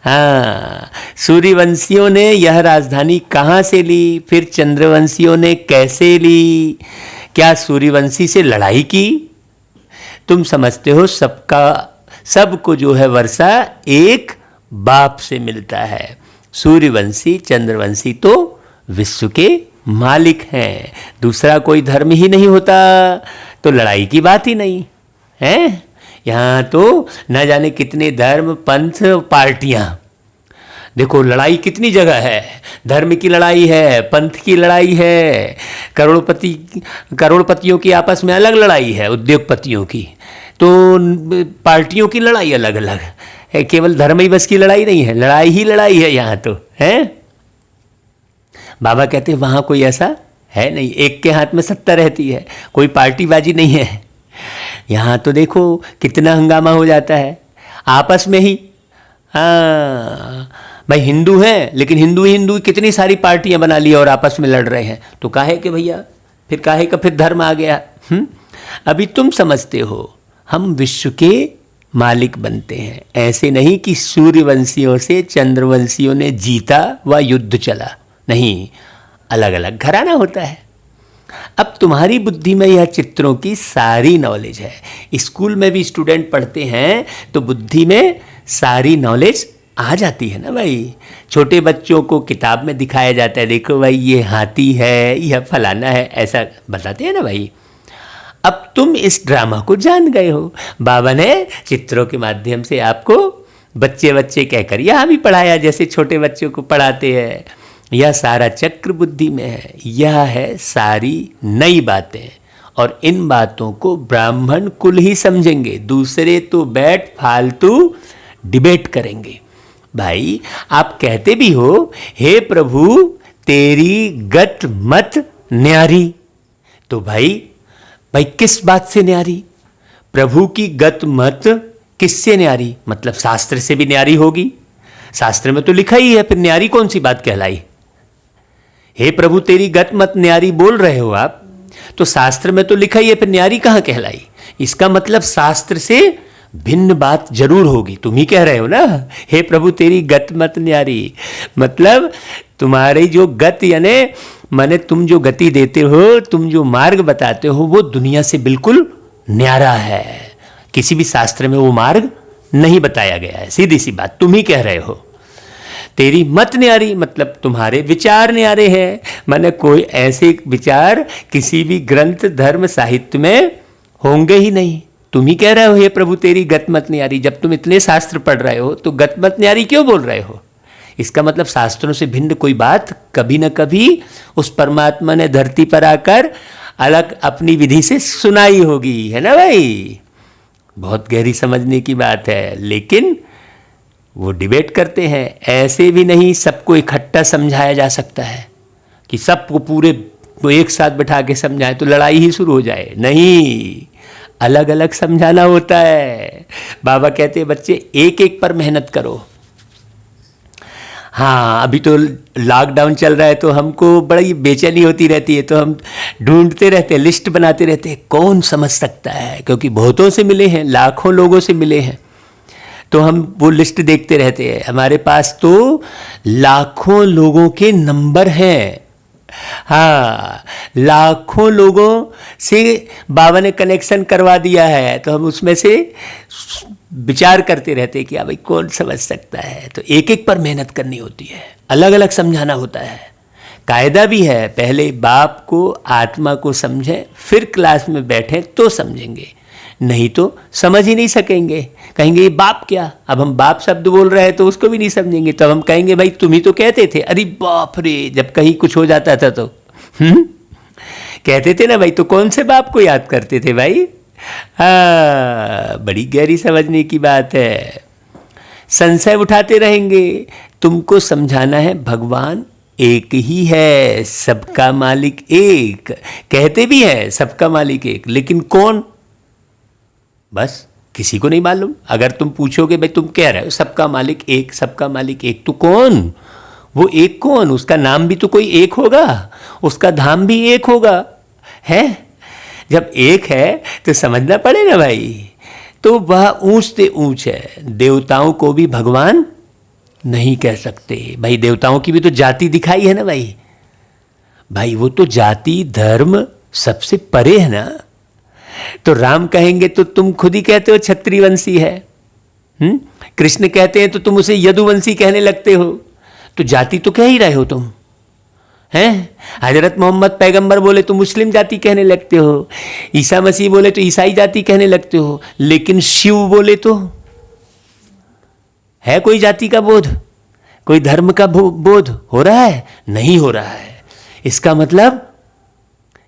हाँ, सूर्यवंशियों ने यह राजधानी कहाँ से ली, फिर चंद्रवंशियों ने कैसे ली, क्या सूर्यवंशी से लड़ाई की? तुम समझते हो सबको जो है वर्षा एक बाप से मिलता है। सूर्यवंशी चंद्रवंशी तो विश्व के मालिक हैं, दूसरा कोई धर्म ही नहीं होता तो लड़ाई की बात ही नहीं है। यहाँ तो न जाने कितने धर्म, पंथ, पार्टियाँ। देखो लड़ाई कितनी जगह है, धर्म की लड़ाई है, पंथ की लड़ाई है, करोड़पतियों की आपस में अलग लड़ाई है, उद्योगपतियों की, तो पार्टियों की लड़ाई अलग अलग है। केवल धर्म ही बस की लड़ाई नहीं है, लड़ाई ही लड़ाई है यहाँ तो है। बाबा कहते हैं वहाँ कोई ऐसा है नहीं, एक के हाथ में सत्ता रहती है, कोई पार्टीबाजी नहीं है। यहाँ तो देखो कितना हंगामा हो जाता है आपस में ही। हाँ भाई, हिंदू हैं लेकिन हिंदू कितनी सारी पार्टियां बना ली और आपस में लड़ रहे हैं, तो काहे के भैया, फिर काहे का फिर धर्म आ गया। अभी तुम समझते हो हम विश्व के मालिक बनते हैं, ऐसे नहीं कि सूर्यवंशियों से चंद्रवंशियों ने जीता व युद्ध चला, नहीं, अलग अलग घराना होता है। अब तुम्हारी बुद्धि में यह चित्रों की सारी नॉलेज है, स्कूल में भी स्टूडेंट पढ़ते हैं तो बुद्धि में सारी नॉलेज आ जाती है ना भाई। छोटे बच्चों को किताब में दिखाया जाता है, देखो भाई ये हाथी है, यह फलाना है, ऐसा बताते हैं ना भाई। अब तुम इस ड्रामा को जान गए हो, बाबा ने चित्रों के माध्यम से आपको बच्चे बच्चे कहकर यहाँ भी पढ़ाया, जैसे छोटे बच्चों को पढ़ाते हैं। यह सारा चक्र बुद्धि में है, यह है सारी नई बातें, और इन बातों को ब्राह्मण कुल ही समझेंगे, दूसरे तो बैठ फालतू डिबेट करेंगे। भाई आप कहते भी हो हे प्रभु तेरी गत मत न्यारी, तो भाई किस बात से न्यारी? प्रभु की गत मत किससे न्यारी? मतलब शास्त्र से भी न्यारी होगी, शास्त्र में तो लिखा ही है, फिर न्यारी कौन सी बात कहलाई? हे प्रभु तेरी गत मत न्यारी बोल रहे हो आप, तो शास्त्र में तो लिखा ही है, फिर न्यारी कहाँ कहलाई? इसका मतलब शास्त्र से भिन्न बात जरूर होगी। तुम ही कह रहे हो ना हे प्रभु तेरी गत मत न्यारी, मतलब तुम्हारी जो गत यानी माने तुम जो गति देते हो, तुम जो मार्ग बताते हो, वो दुनिया से बिल्कुल न्यारा है। किसी भी शास्त्र में वो मार्ग नहीं बताया गया है, सीधी सी बात तुम ही कह रहे हो। तेरी मत न्यारी मतलब तुम्हारे विचार न्यारे हैं, माने कोई ऐसे विचार किसी भी ग्रंथ धर्म साहित्य में होंगे ही नहीं। तुम ही कह रहे हो हे प्रभु तेरी गत मत न्यारी, जब तुम इतने शास्त्र पढ़ रहे हो तो गत मत न्यारी क्यों बोल रहे हो? इसका मतलब शास्त्रों से भिन्न कोई बात कभी न कभी उस परमात्मा ने धरती पर आकर अलग अपनी विधि से सुनाई होगी, है ना भाई। बहुत गहरी समझने की बात है, लेकिन वो डिबेट करते हैं। ऐसे भी नहीं सबको इकट्ठा समझाया जा सकता है कि सबको पूरे को एक साथ बैठा के समझाए तो लड़ाई ही शुरू हो जाए, नहीं, अलग अलग समझाना होता है। बाबा कहते हैं बच्चे एक एक पर मेहनत करो। हाँ अभी तो लॉकडाउन चल रहा है तो हमको बड़ी बेचैनी होती रहती है, तो हम ढूंढते रहते हैं, लिस्ट बनाते रहते हैं, कौन समझ सकता है, क्योंकि बहुतों से मिले हैं, लाखों लोगों से मिले हैं, तो हम वो लिस्ट देखते रहते हैं। हमारे पास तो लाखों लोगों के नंबर हैं, हाँ लाखों लोगों से बाबा ने कनेक्शन करवा दिया है, तो हम उसमें से विचार करते रहते हैं कि भाई कौन समझ सकता है। तो एक एक पर मेहनत करनी होती है, अलग अलग समझाना होता है। कायदा भी है, पहले बाप को आत्मा को समझें, फिर क्लास में बैठें तो समझेंगे, नहीं तो समझ ही नहीं सकेंगे। कहेंगे ये बाप क्या, अब हम बाप शब्द बोल रहे हैं तो उसको भी नहीं समझेंगे, तो हम कहेंगे भाई तुम ही तो कहते थे। अरे बाप रे, जब कहीं कुछ हो जाता था तो कहते थे ना भाई, तो कौन से बाप को याद करते थे भाई। हाँ बड़ी गहरी समझने की बात है। संशय उठाते रहेंगे, तुमको समझाना है भगवान एक ही है, सबका मालिक एक। कहते भी हैं सबका मालिक एक, लेकिन कौन, बस किसी को नहीं मालूम। अगर तुम पूछोगे भाई तुम कह रहे हो सबका मालिक एक, सबका मालिक एक, तो कौन वो एक कौन? उसका नाम भी तो कोई एक होगा, उसका धाम भी एक होगा, है जब एक है तो समझना पड़े ना भाई। तो वह ऊंच से ऊंच है, देवताओं को भी भगवान नहीं कह सकते भाई। देवताओं की भी तो जाति दिखाई है ना भाई। भाई वो तो जाति धर्म सबसे परे है ना। तो राम कहेंगे तो तुम खुद ही कहते हो क्षत्रिय वंशी है। कृष्ण कहते हैं तो तुम उसे यदुवंशी कहने लगते हो। तो जाति तो कह ही रहे हो तुम, हैं? हजरत मोहम्मद पैगंबर बोले तो मुस्लिम जाति कहने लगते हो, ईसा मसीह बोले तो ईसाई जाति कहने लगते हो, लेकिन शिव बोले तो है कोई जाति का बोध, कोई धर्म का बोध हो रहा है? नहीं हो रहा है। इसका मतलब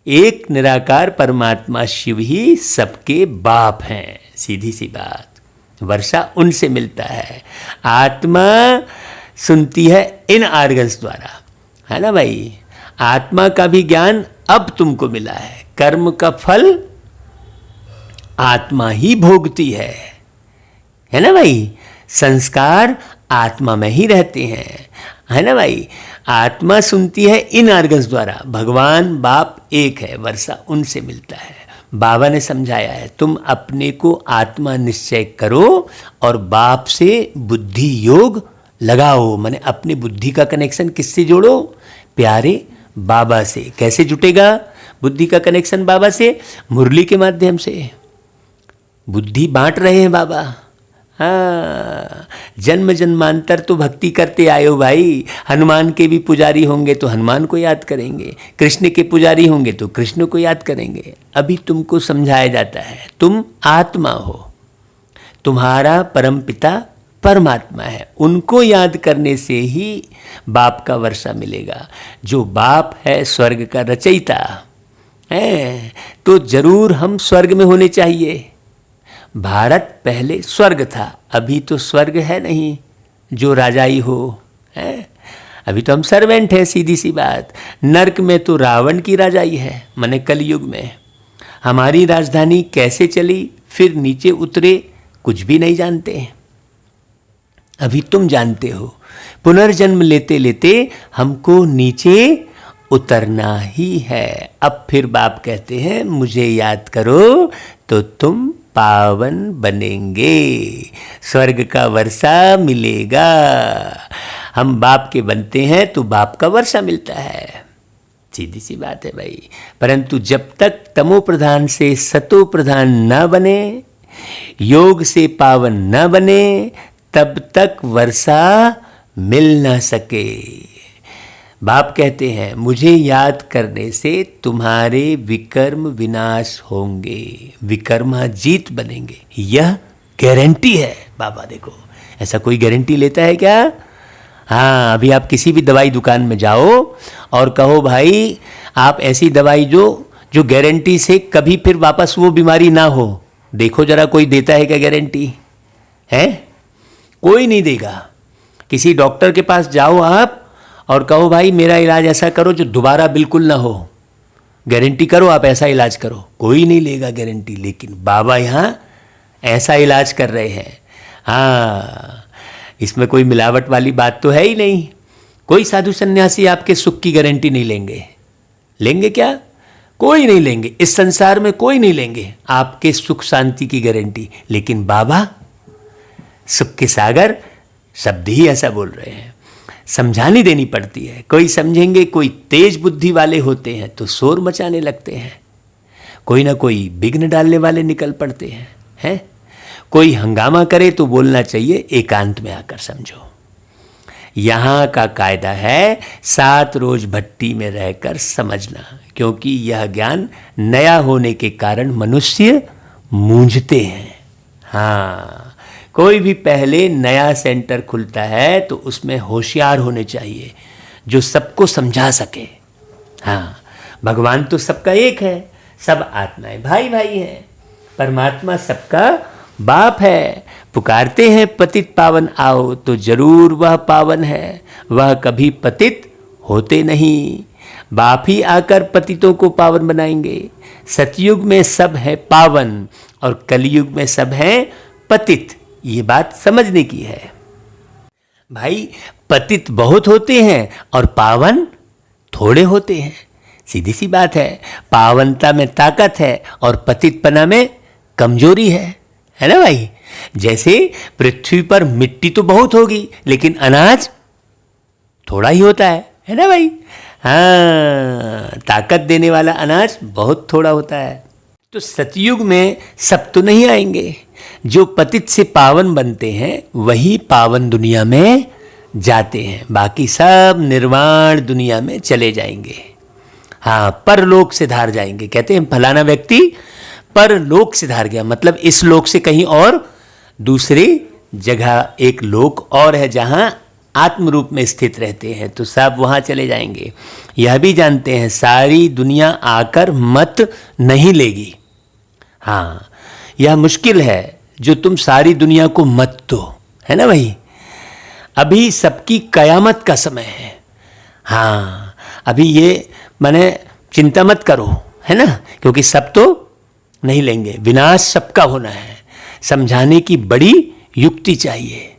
एक निराकार परमात्मा शिव ही सबके बाप हैं। सीधी सी बात, वर्षा उनसे मिलता है। आत्मा सुनती है इन आर्गन्स द्वारा, है ना भाई। आत्मा का भी ज्ञान अब तुमको मिला है। कर्म का फल आत्मा ही भोगती है ना भाई। संस्कार आत्मा में ही रहते हैं, है ना भाई। आत्मा सुनती है इन आर्गन्स द्वारा। भगवान बाप एक है, वर्षा उनसे मिलता है। बाबा ने समझाया है, तुम अपने को आत्मा निश्चय करो और बाप से बुद्धि योग लगाओ। माने अपनी बुद्धि का कनेक्शन किससे जोड़ो? प्यारे बाबा से। कैसे जुटेगा बुद्धि का कनेक्शन बाबा से? मुरली के माध्यम से। बुद्धि बांट रहे हैं बाबा। हाँ, जन्म जन्मांतर तो भक्ति करते आए हो भाई। हनुमान के भी पुजारी होंगे तो हनुमान को याद करेंगे, कृष्ण के पुजारी होंगे तो कृष्ण को याद करेंगे। अभी तुमको समझाया जाता है तुम आत्मा हो, तुम्हारा परम पिता परमात्मा है। उनको याद करने से ही बाप का वर्षा मिलेगा। जो बाप है स्वर्ग का रचयिता है, तो जरूर हम स्वर्ग में होने चाहिए। भारत पहले स्वर्ग था, अभी तो स्वर्ग है नहीं जो राजाई हो, है। अभी तो हम सर्वेंट हैं, सीधी सी बात। नर्क में तो रावण की राजाई है, माने कलयुग में। हमारी राजधानी कैसे चली फिर नीचे उतरे कुछ भी नहीं जानते। अभी तुम जानते हो, पुनर्जन्म लेते लेते हमको नीचे उतरना ही है। अब फिर बाप कहते हैं मुझे याद करो तो तुम पावन बनेंगे, स्वर्ग का वर्षा मिलेगा। हम बाप के बनते हैं तो बाप का वर्षा मिलता है। सीधी सी बात है भाई। परंतु जब तक तमो प्रधान से सतो प्रधान न बने, योग से पावन न बने, तब तक वर्षा मिल न सके। बाप कहते हैं मुझे याद करने से तुम्हारे विकर्म विनाश होंगे, विकर्मा जीत बनेंगे। यह गारंटी है। बाबा देखो, ऐसा कोई गारंटी लेता है क्या? हाँ, अभी आप किसी भी दवाई दुकान में जाओ और कहो भाई आप ऐसी दवाई जो गारंटी से कभी फिर वापस वो बीमारी ना हो, देखो जरा कोई देता है क्या गारंटी? है? कोई नहीं देगा। किसी डॉक्टर के पास जाओ आप और कहो भाई मेरा इलाज ऐसा करो जो दोबारा बिल्कुल ना हो, गारंटी करो आप ऐसा इलाज करो, कोई नहीं लेगा गारंटी। लेकिन बाबा यहाँ ऐसा इलाज कर रहे हैं। हाँ, इसमें कोई मिलावट वाली बात तो है ही नहीं। कोई साधु सन्यासी आपके सुख की गारंटी नहीं लेंगे। लेंगे क्या? कोई नहीं लेंगे। इस संसार में कोई नहीं लेंगे आपके सुख शांति की गारंटी। लेकिन बाबा सुख के सागर शब्द ही ऐसा बोल रहे हैं। समझानी देनी पड़ती है। कोई समझेंगे, कोई तेज बुद्धि वाले होते हैं तो शोर मचाने लगते हैं, कोई ना कोई विघ्न डालने वाले निकल पड़ते हैं। कोई हंगामा करे तो बोलना चाहिए एकांत में आकर समझो। यहाँ का कायदा है 7 रोज भट्टी में रहकर समझना, क्योंकि यह ज्ञान नया होने के कारण मनुष्य मूंझते हैं। हाँ, कोई भी पहले नया सेंटर खुलता है तो उसमें होशियार होने चाहिए जो सबको समझा सके। हाँ, भगवान तो सबका एक है, सब आत्माएं भाई भाई हैं। परमात्मा सबका बाप है। पुकारते हैं पतित पावन आओ, तो जरूर वह पावन है। वह कभी पतित होते नहीं। बाप ही आकर पतितों को पावन बनाएंगे। सतयुग में सब है पावन और कलयुग में सब है पतित। ये बात समझने की है भाई। पतित बहुत होते हैं और पावन थोड़े होते हैं। सीधी सी बात है। पावनता में ताकत है और पतितपना में कमजोरी है ना भाई। जैसे पृथ्वी पर मिट्टी तो बहुत होगी लेकिन अनाज थोड़ा ही होता है ना भाई। हाँ, ताकत देने वाला अनाज बहुत थोड़ा होता है। तो सतयुग में सब तो नहीं आएंगे, जो पतित से पावन बनते हैं वही पावन दुनिया में जाते हैं, बाकी सब निर्वाण दुनिया में चले जाएंगे। हाँ, परलोक से धार जाएंगे। कहते हैं फलाना व्यक्ति परलोक से धार गया, मतलब इस लोक से कहीं और दूसरी जगह एक लोक और है जहां आत्म रूप में स्थित रहते हैं, तो सब वहां चले जाएंगे। यह भी जानते हैं सारी दुनिया आकर मत नहीं लेगी। हाँ, यह मुश्किल है जो तुम सारी दुनिया को मत दो, है ना भाई। अभी सबकी कयामत का समय है। हाँ, अभी ये माने चिंता मत करो, है ना, क्योंकि सब तो नहीं लेंगे, विनाश सबका होना है। समझाने की बड़ी युक्ति चाहिए।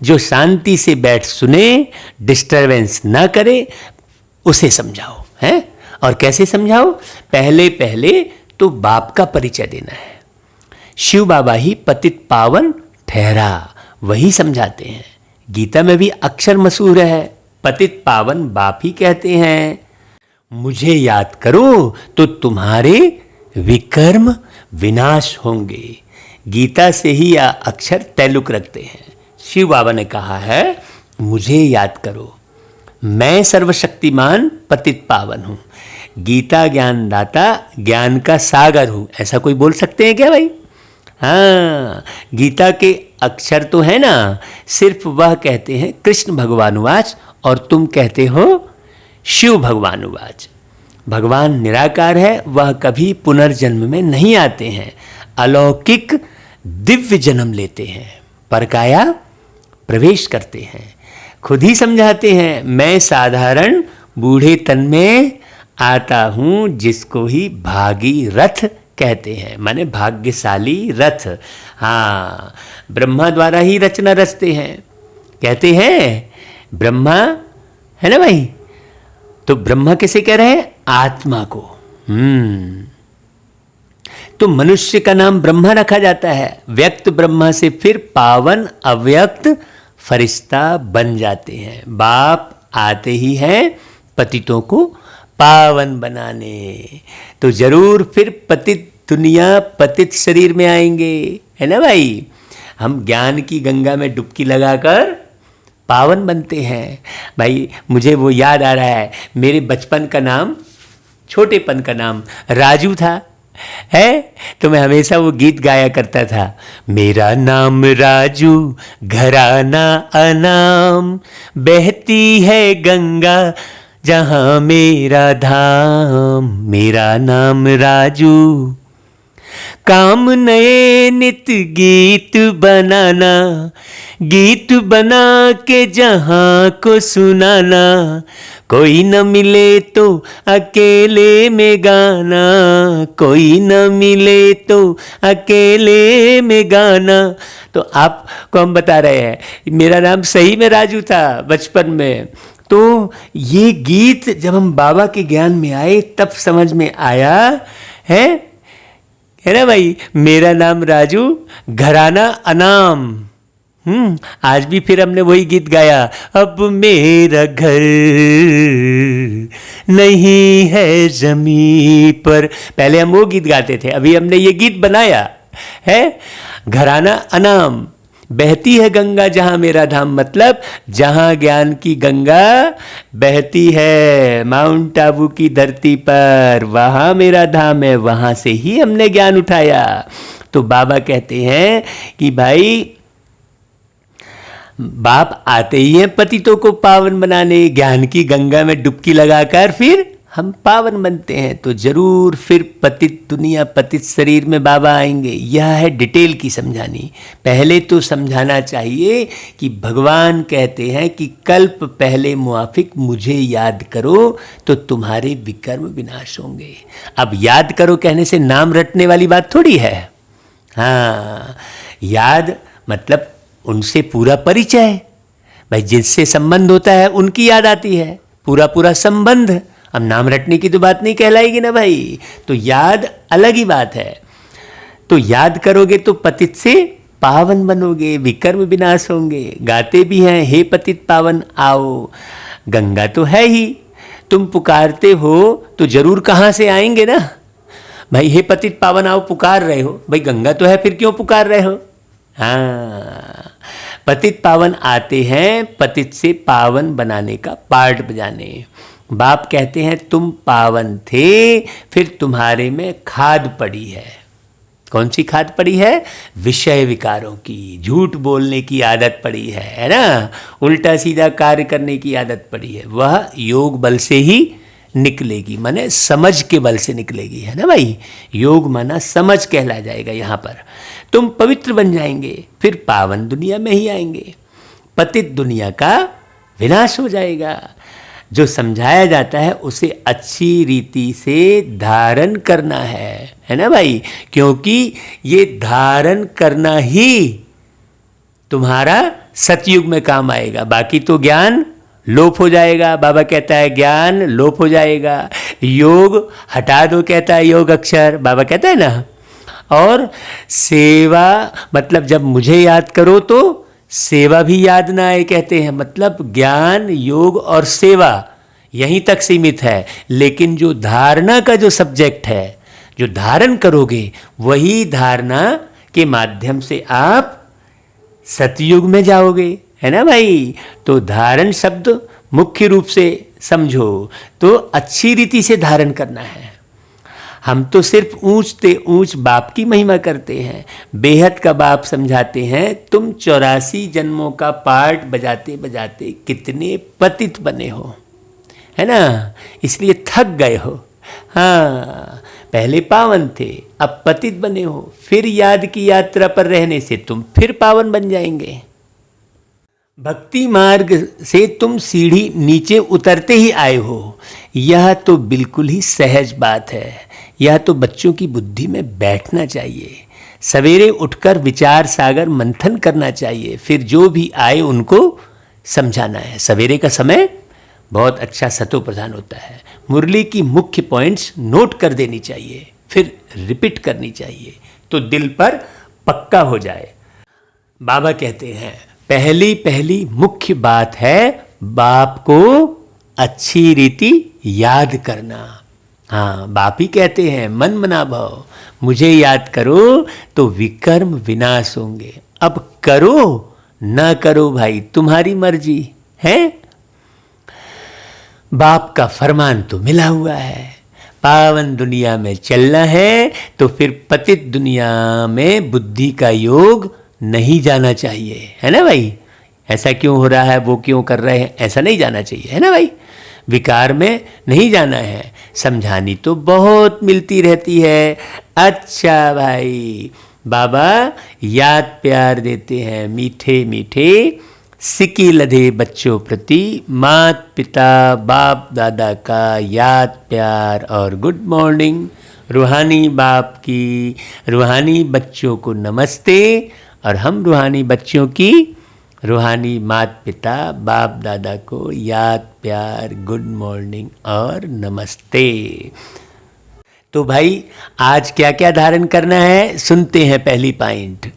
जो शांति से बैठ सुने, डिस्टरबेंस ना करे, उसे समझाओ, है। और कैसे समझाओ? पहले पहले तो बाप का परिचय देना है। शिव बाबा ही पतित पावन ठहरा, वही समझाते हैं। गीता में भी अक्षर मशहूर है, पतित पावन बाप ही कहते हैं। मुझे याद करो तो तुम्हारे विकर्म विनाश होंगे। गीता से ही यह अक्षर तैल्लुक रखते हैं। शिव बाबा ने कहा है, मुझे याद करो, मैं सर्वशक्तिमान पतित पावन हूं, गीता ज्ञान दाता, ज्ञान का सागर हूं। ऐसा कोई बोल सकते हैं क्या भाई? हाँ, गीता के अक्षर तो है ना, सिर्फ वह कहते हैं कृष्ण भगवानुवाच और तुम कहते हो शिव भगवानुवाच। भगवान निराकार है, वह कभी पुनर्जन्म में नहीं आते हैं, अलौकिक दिव्य जन्म लेते हैं, परकाया प्रवेश करते हैं। खुद ही समझाते हैं, मैं साधारण बूढ़े तन में आता हूं, जिसको ही भागी रथ कहते हैं, माने भाग्यशाली रथ। हाँ, ब्रह्मा द्वारा ही रचना रचते हैं, कहते हैं ब्रह्मा, है ना भाई। तो ब्रह्मा किसे कह रहे हैं? आत्मा को। तो मनुष्य का नाम ब्रह्मा रखा जाता है। व्यक्त ब्रह्मा से फिर पावन अव्यक्त फरिश्ता बन जाते हैं। बाप आते ही हैं पतितों को पावन बनाने, तो जरूर फिर पतित दुनिया पतित शरीर में आएंगे, है ना भाई। हम ज्ञान की गंगा में डुबकी लगाकर पावन बनते हैं। भाई मुझे वो याद आ रहा है, मेरे बचपन का नाम, छोटेपन का नाम राजू था, है। तो मैं हमेशा वो गीत गाया करता था, मेरा नाम राजू, घराना अनाम, बहती है गंगा जहां मेरा धाम। मेरा नाम राजू, काम नए नित गीत बनाना, गीत बना के जहां को सुनाना, कोई न मिले तो अकेले में गाना, कोई न मिले तो अकेले में गाना। तो आपको हम बता रहे हैं, मेरा नाम सही में राजू था बचपन में। तो ये गीत जब हम बाबा के ज्ञान में आए तब समझ में आया, है ना भाई। मेरा नाम राजू, घराना अनाम। आज भी फिर हमने वही गीत गाया, अब मेरा घर नहीं है जमीन पर। पहले हम वो गीत गाते थे, अभी हमने ये गीत बनाया है, घराना अनाम, बहती है गंगा जहां मेरा धाम, मतलब जहां ज्ञान की गंगा बहती है माउंट आबू की धरती पर, वहां मेरा धाम है, वहां से ही हमने ज्ञान उठाया। तो बाबा कहते हैं कि भाई बाप आते ही हैं पतितों को पावन बनाने, ज्ञान की गंगा में डुबकी लगाकर फिर हम पावन बनते हैं। तो जरूर फिर पतित दुनिया, पतित शरीर में बाबा आएंगे। यह है डिटेल की समझानी। पहले तो समझाना चाहिए कि भगवान कहते हैं कि कल्प पहले मुआफिक मुझे याद करो तो तुम्हारे विकर्म विनाश होंगे। अब याद करो कहने से नाम रटने वाली बात थोड़ी है। हाँ, याद मतलब उनसे पूरा परिचय। भाई जिससे संबंध होता है उनकी याद आती है, पूरा पूरा संबंध। अब नाम रटने की तो बात नहीं कहलाएगी ना भाई। तो याद अलग ही बात है। तो याद करोगे तो पतित से पावन बनोगे, विकर्म विनाश होंगे। गाते भी हैं, हे पतित पावन आओ। गंगा तो है ही, तुम पुकारते हो तो जरूर कहाँ से आएंगे ना भाई। हे पतित पावन आओ पुकार रहे हो, भाई गंगा तो है, फिर क्यों पुकार रहे हो। हाँ, पतित पावन आते हैं पतित से पावन बनाने का पार्ट बजाने। बाप कहते हैं तुम पावन थे, फिर तुम्हारे में खाद पड़ी है। कौन सी खाद पड़ी है? विषय विकारों की, झूठ बोलने की आदत पड़ी है ना, उल्टा सीधा कार्य करने की आदत पड़ी है। वह योग बल से ही निकलेगी, माने समझ के बल से निकलेगी, है ना भाई। योग माना समझ कहला जाएगा यहाँ पर। तुम पवित्र बन जाएंगे, फिर पावन दुनिया में ही आएंगे। पतित दुनिया का विनाश हो जाएगा। जो समझाया जाता है उसे अच्छी रीति से धारण करना है ना भाई। क्योंकि ये धारण करना ही तुम्हारा सतयुग में काम आएगा। बाकी तो ज्ञान लोप हो जाएगा। बाबा कहता है ज्ञान लोप हो जाएगा। योग हटा दो कहता है योग अक्षर, बाबा कहता है ना। और सेवा मतलब जब मुझे याद करो तो सेवा भी याद ना आए कहते हैं। मतलब ज्ञान, योग और सेवा यहीं तक सीमित है। लेकिन जो धारणा का जो सब्जेक्ट है, जो धारण करोगे, वही धारणा के माध्यम से आप सतयुग में जाओगे, है ना भाई। तो धारण शब्द मुख्य रूप से समझो तो अच्छी रीति से धारण करना है। हम तो सिर्फ ऊंचते ऊंच बाप की महिमा करते हैं, बेहद का बाप समझाते हैं। तुम 84 जन्मों का पार्ट बजाते बजाते कितने पतित बने हो, है ना, इसलिए थक गए हो। हाँ, पहले पावन थे, अब पतित बने हो। फिर याद की यात्रा पर रहने से तुम फिर पावन बन जाएंगे। भक्ति मार्ग से तुम सीढ़ी नीचे उतरते ही आए हो। यह तो बिल्कुल ही सहज बात है। यह तो बच्चों की बुद्धि में बैठना चाहिए। सवेरे उठकर विचार सागर मंथन करना चाहिए, फिर जो भी आए उनको समझाना है। सवेरे का समय बहुत अच्छा सतो प्रधान होता है। मुरली की मुख्य पॉइंट्स नोट कर देनी चाहिए, फिर रिपीट करनी चाहिए तो दिल पर पक्का हो जाए। बाबा कहते हैं पहली पहली मुख्य बात है बाप को अच्छी रीति याद करना। हाँ, बाप ही कहते हैं मन मना भव, मुझे याद करो तो विकर्म विनाश होंगे। अब करो ना करो भाई, तुम्हारी मर्जी है। बाप का फरमान तो मिला हुआ है, पावन दुनिया में चलना है तो फिर पतित दुनिया में बुद्धि का योग नहीं जाना चाहिए, है ना भाई। ऐसा क्यों हो रहा है, वो क्यों कर रहे हैं, ऐसा नहीं जाना चाहिए, है ना भाई। विकार में नहीं जाना है। समझानी तो बहुत मिलती रहती है। अच्छा भाई, बाबा याद प्यार देते हैं मीठे मीठे, सिकी लधे बच्चों प्रति मात पिता बाप दादा का याद प्यार और गुड मॉर्निंग। रूहानी बाप की रूहानी बच्चों को नमस्ते, और हम रूहानी बच्चों की रूहानी मात पिता बाप दादा को याद प्यार गुड मॉर्निंग और नमस्ते। तो भाई आज क्या क्या धारण करना है सुनते हैं। पहली पॉइंट,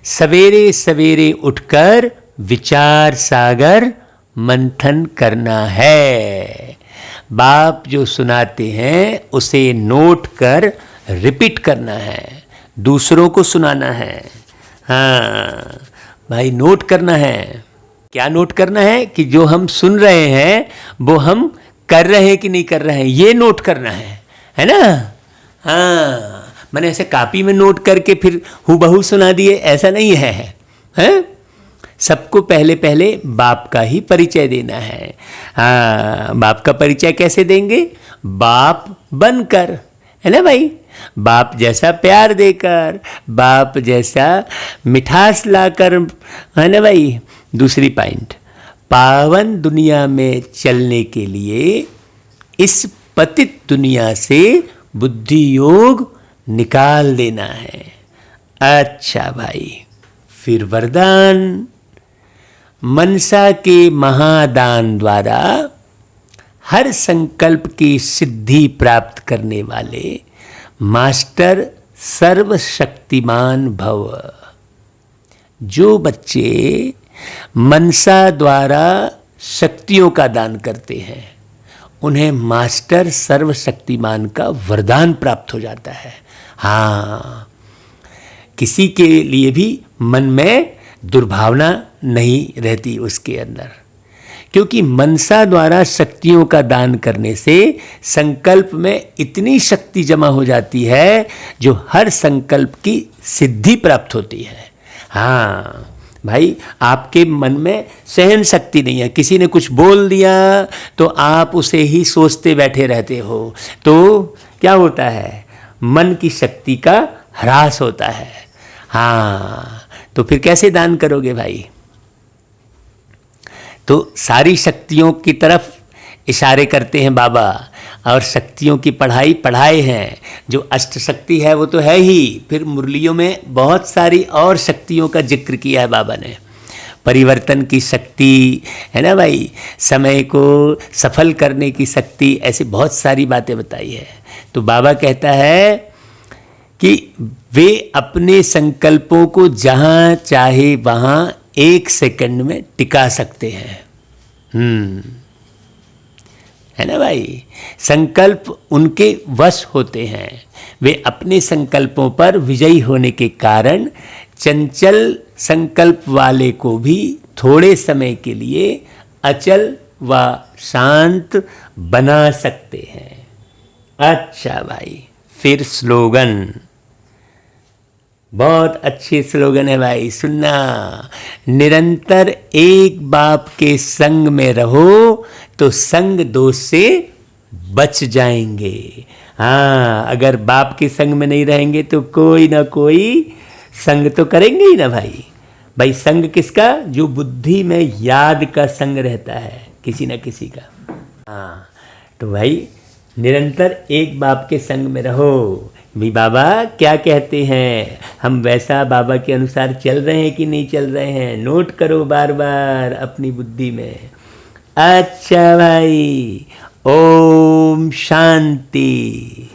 सवेरे सवेरे उठकर विचार सागर मंथन करना है। बाप जो सुनाते हैं उसे नोट कर रिपीट करना है, दूसरों को सुनाना है। हाँ भाई, नोट करना है। क्या नोट करना है कि जो हम सुन रहे हैं वो हम कर रहे हैं कि नहीं कर रहे हैं, ये नोट करना है ना। हाँ, मैंने ऐसे कॉपी में नोट करके फिर हूबहू सुना दिए, ऐसा नहीं है, हैं? सबको पहले पहले बाप का ही परिचय देना है। हाँ, बाप का परिचय कैसे देंगे? बाप बनकर, है ना भाई। बाप जैसा प्यार देकर, बाप जैसा मिठास लाकर, है ना भाई। दूसरी पॉइंट, पावन दुनिया में चलने के लिए इस पतित दुनिया से बुद्धि योग निकाल देना है। अच्छा भाई, फिर वरदान, मनसा के महादान द्वारा हर संकल्प की सिद्धि प्राप्त करने वाले मास्टर सर्वशक्तिमान भव। जो बच्चे मनसा द्वारा शक्तियों का दान करते हैं उन्हें मास्टर सर्वशक्तिमान का वरदान प्राप्त हो जाता है। हाँ, किसी के लिए भी मन में दुर्भावना नहीं रहती उसके अंदर, क्योंकि मनसा द्वारा शक्तियों का दान करने से संकल्प में इतनी शक्ति जमा हो जाती है जो हर संकल्प की सिद्धि प्राप्त होती है। हाँ भाई, आपके मन में सहन शक्ति नहीं है, किसी ने कुछ बोल दिया तो आप उसे ही सोचते बैठे रहते हो, तो क्या होता है, मन की शक्ति का ह्रास होता है। हाँ, तो फिर कैसे दान करोगे भाई? तो सारी शक्तियों की तरफ इशारे करते हैं बाबा, और शक्तियों की पढ़ाए हैं। जो अष्ट शक्ति है वो तो है ही, फिर मुरलियों में बहुत सारी और शक्तियों का जिक्र किया है बाबा ने। परिवर्तन की शक्ति है ना भाई, समय को सफल करने की शक्ति, ऐसी बहुत सारी बातें बताई है। तो बाबा कहता है कि वे अपने संकल्पों को जहाँ चाहे वहाँ 1 सेकंड में टिका सकते हैं। है ना भाई, संकल्प उनके वश होते हैं। वे अपने संकल्पों पर विजयी होने के कारण चंचल संकल्प वाले को भी थोड़े समय के लिए अचल व शांत बना सकते हैं। अच्छा भाई, फिर स्लोगन, बहुत अच्छे स्लोगन है भाई, सुनना। निरंतर एक बाप के संग में रहो तो संग दोष से बच जाएंगे। हाँ, अगर बाप के संग में नहीं रहेंगे तो कोई ना कोई संग तो करेंगे ही ना भाई। भाई संग किसका? जो बुद्धि में याद का संग रहता है, किसी ना किसी का। हाँ, तो भाई निरंतर एक बाप के संग में रहो। भी बाबा क्या कहते हैं, हम वैसा बाबा के अनुसार चल रहे हैं कि नहीं चल रहे हैं, नोट करो बार बार अपनी बुद्धि में। अच्छा भाई, ओम शांति।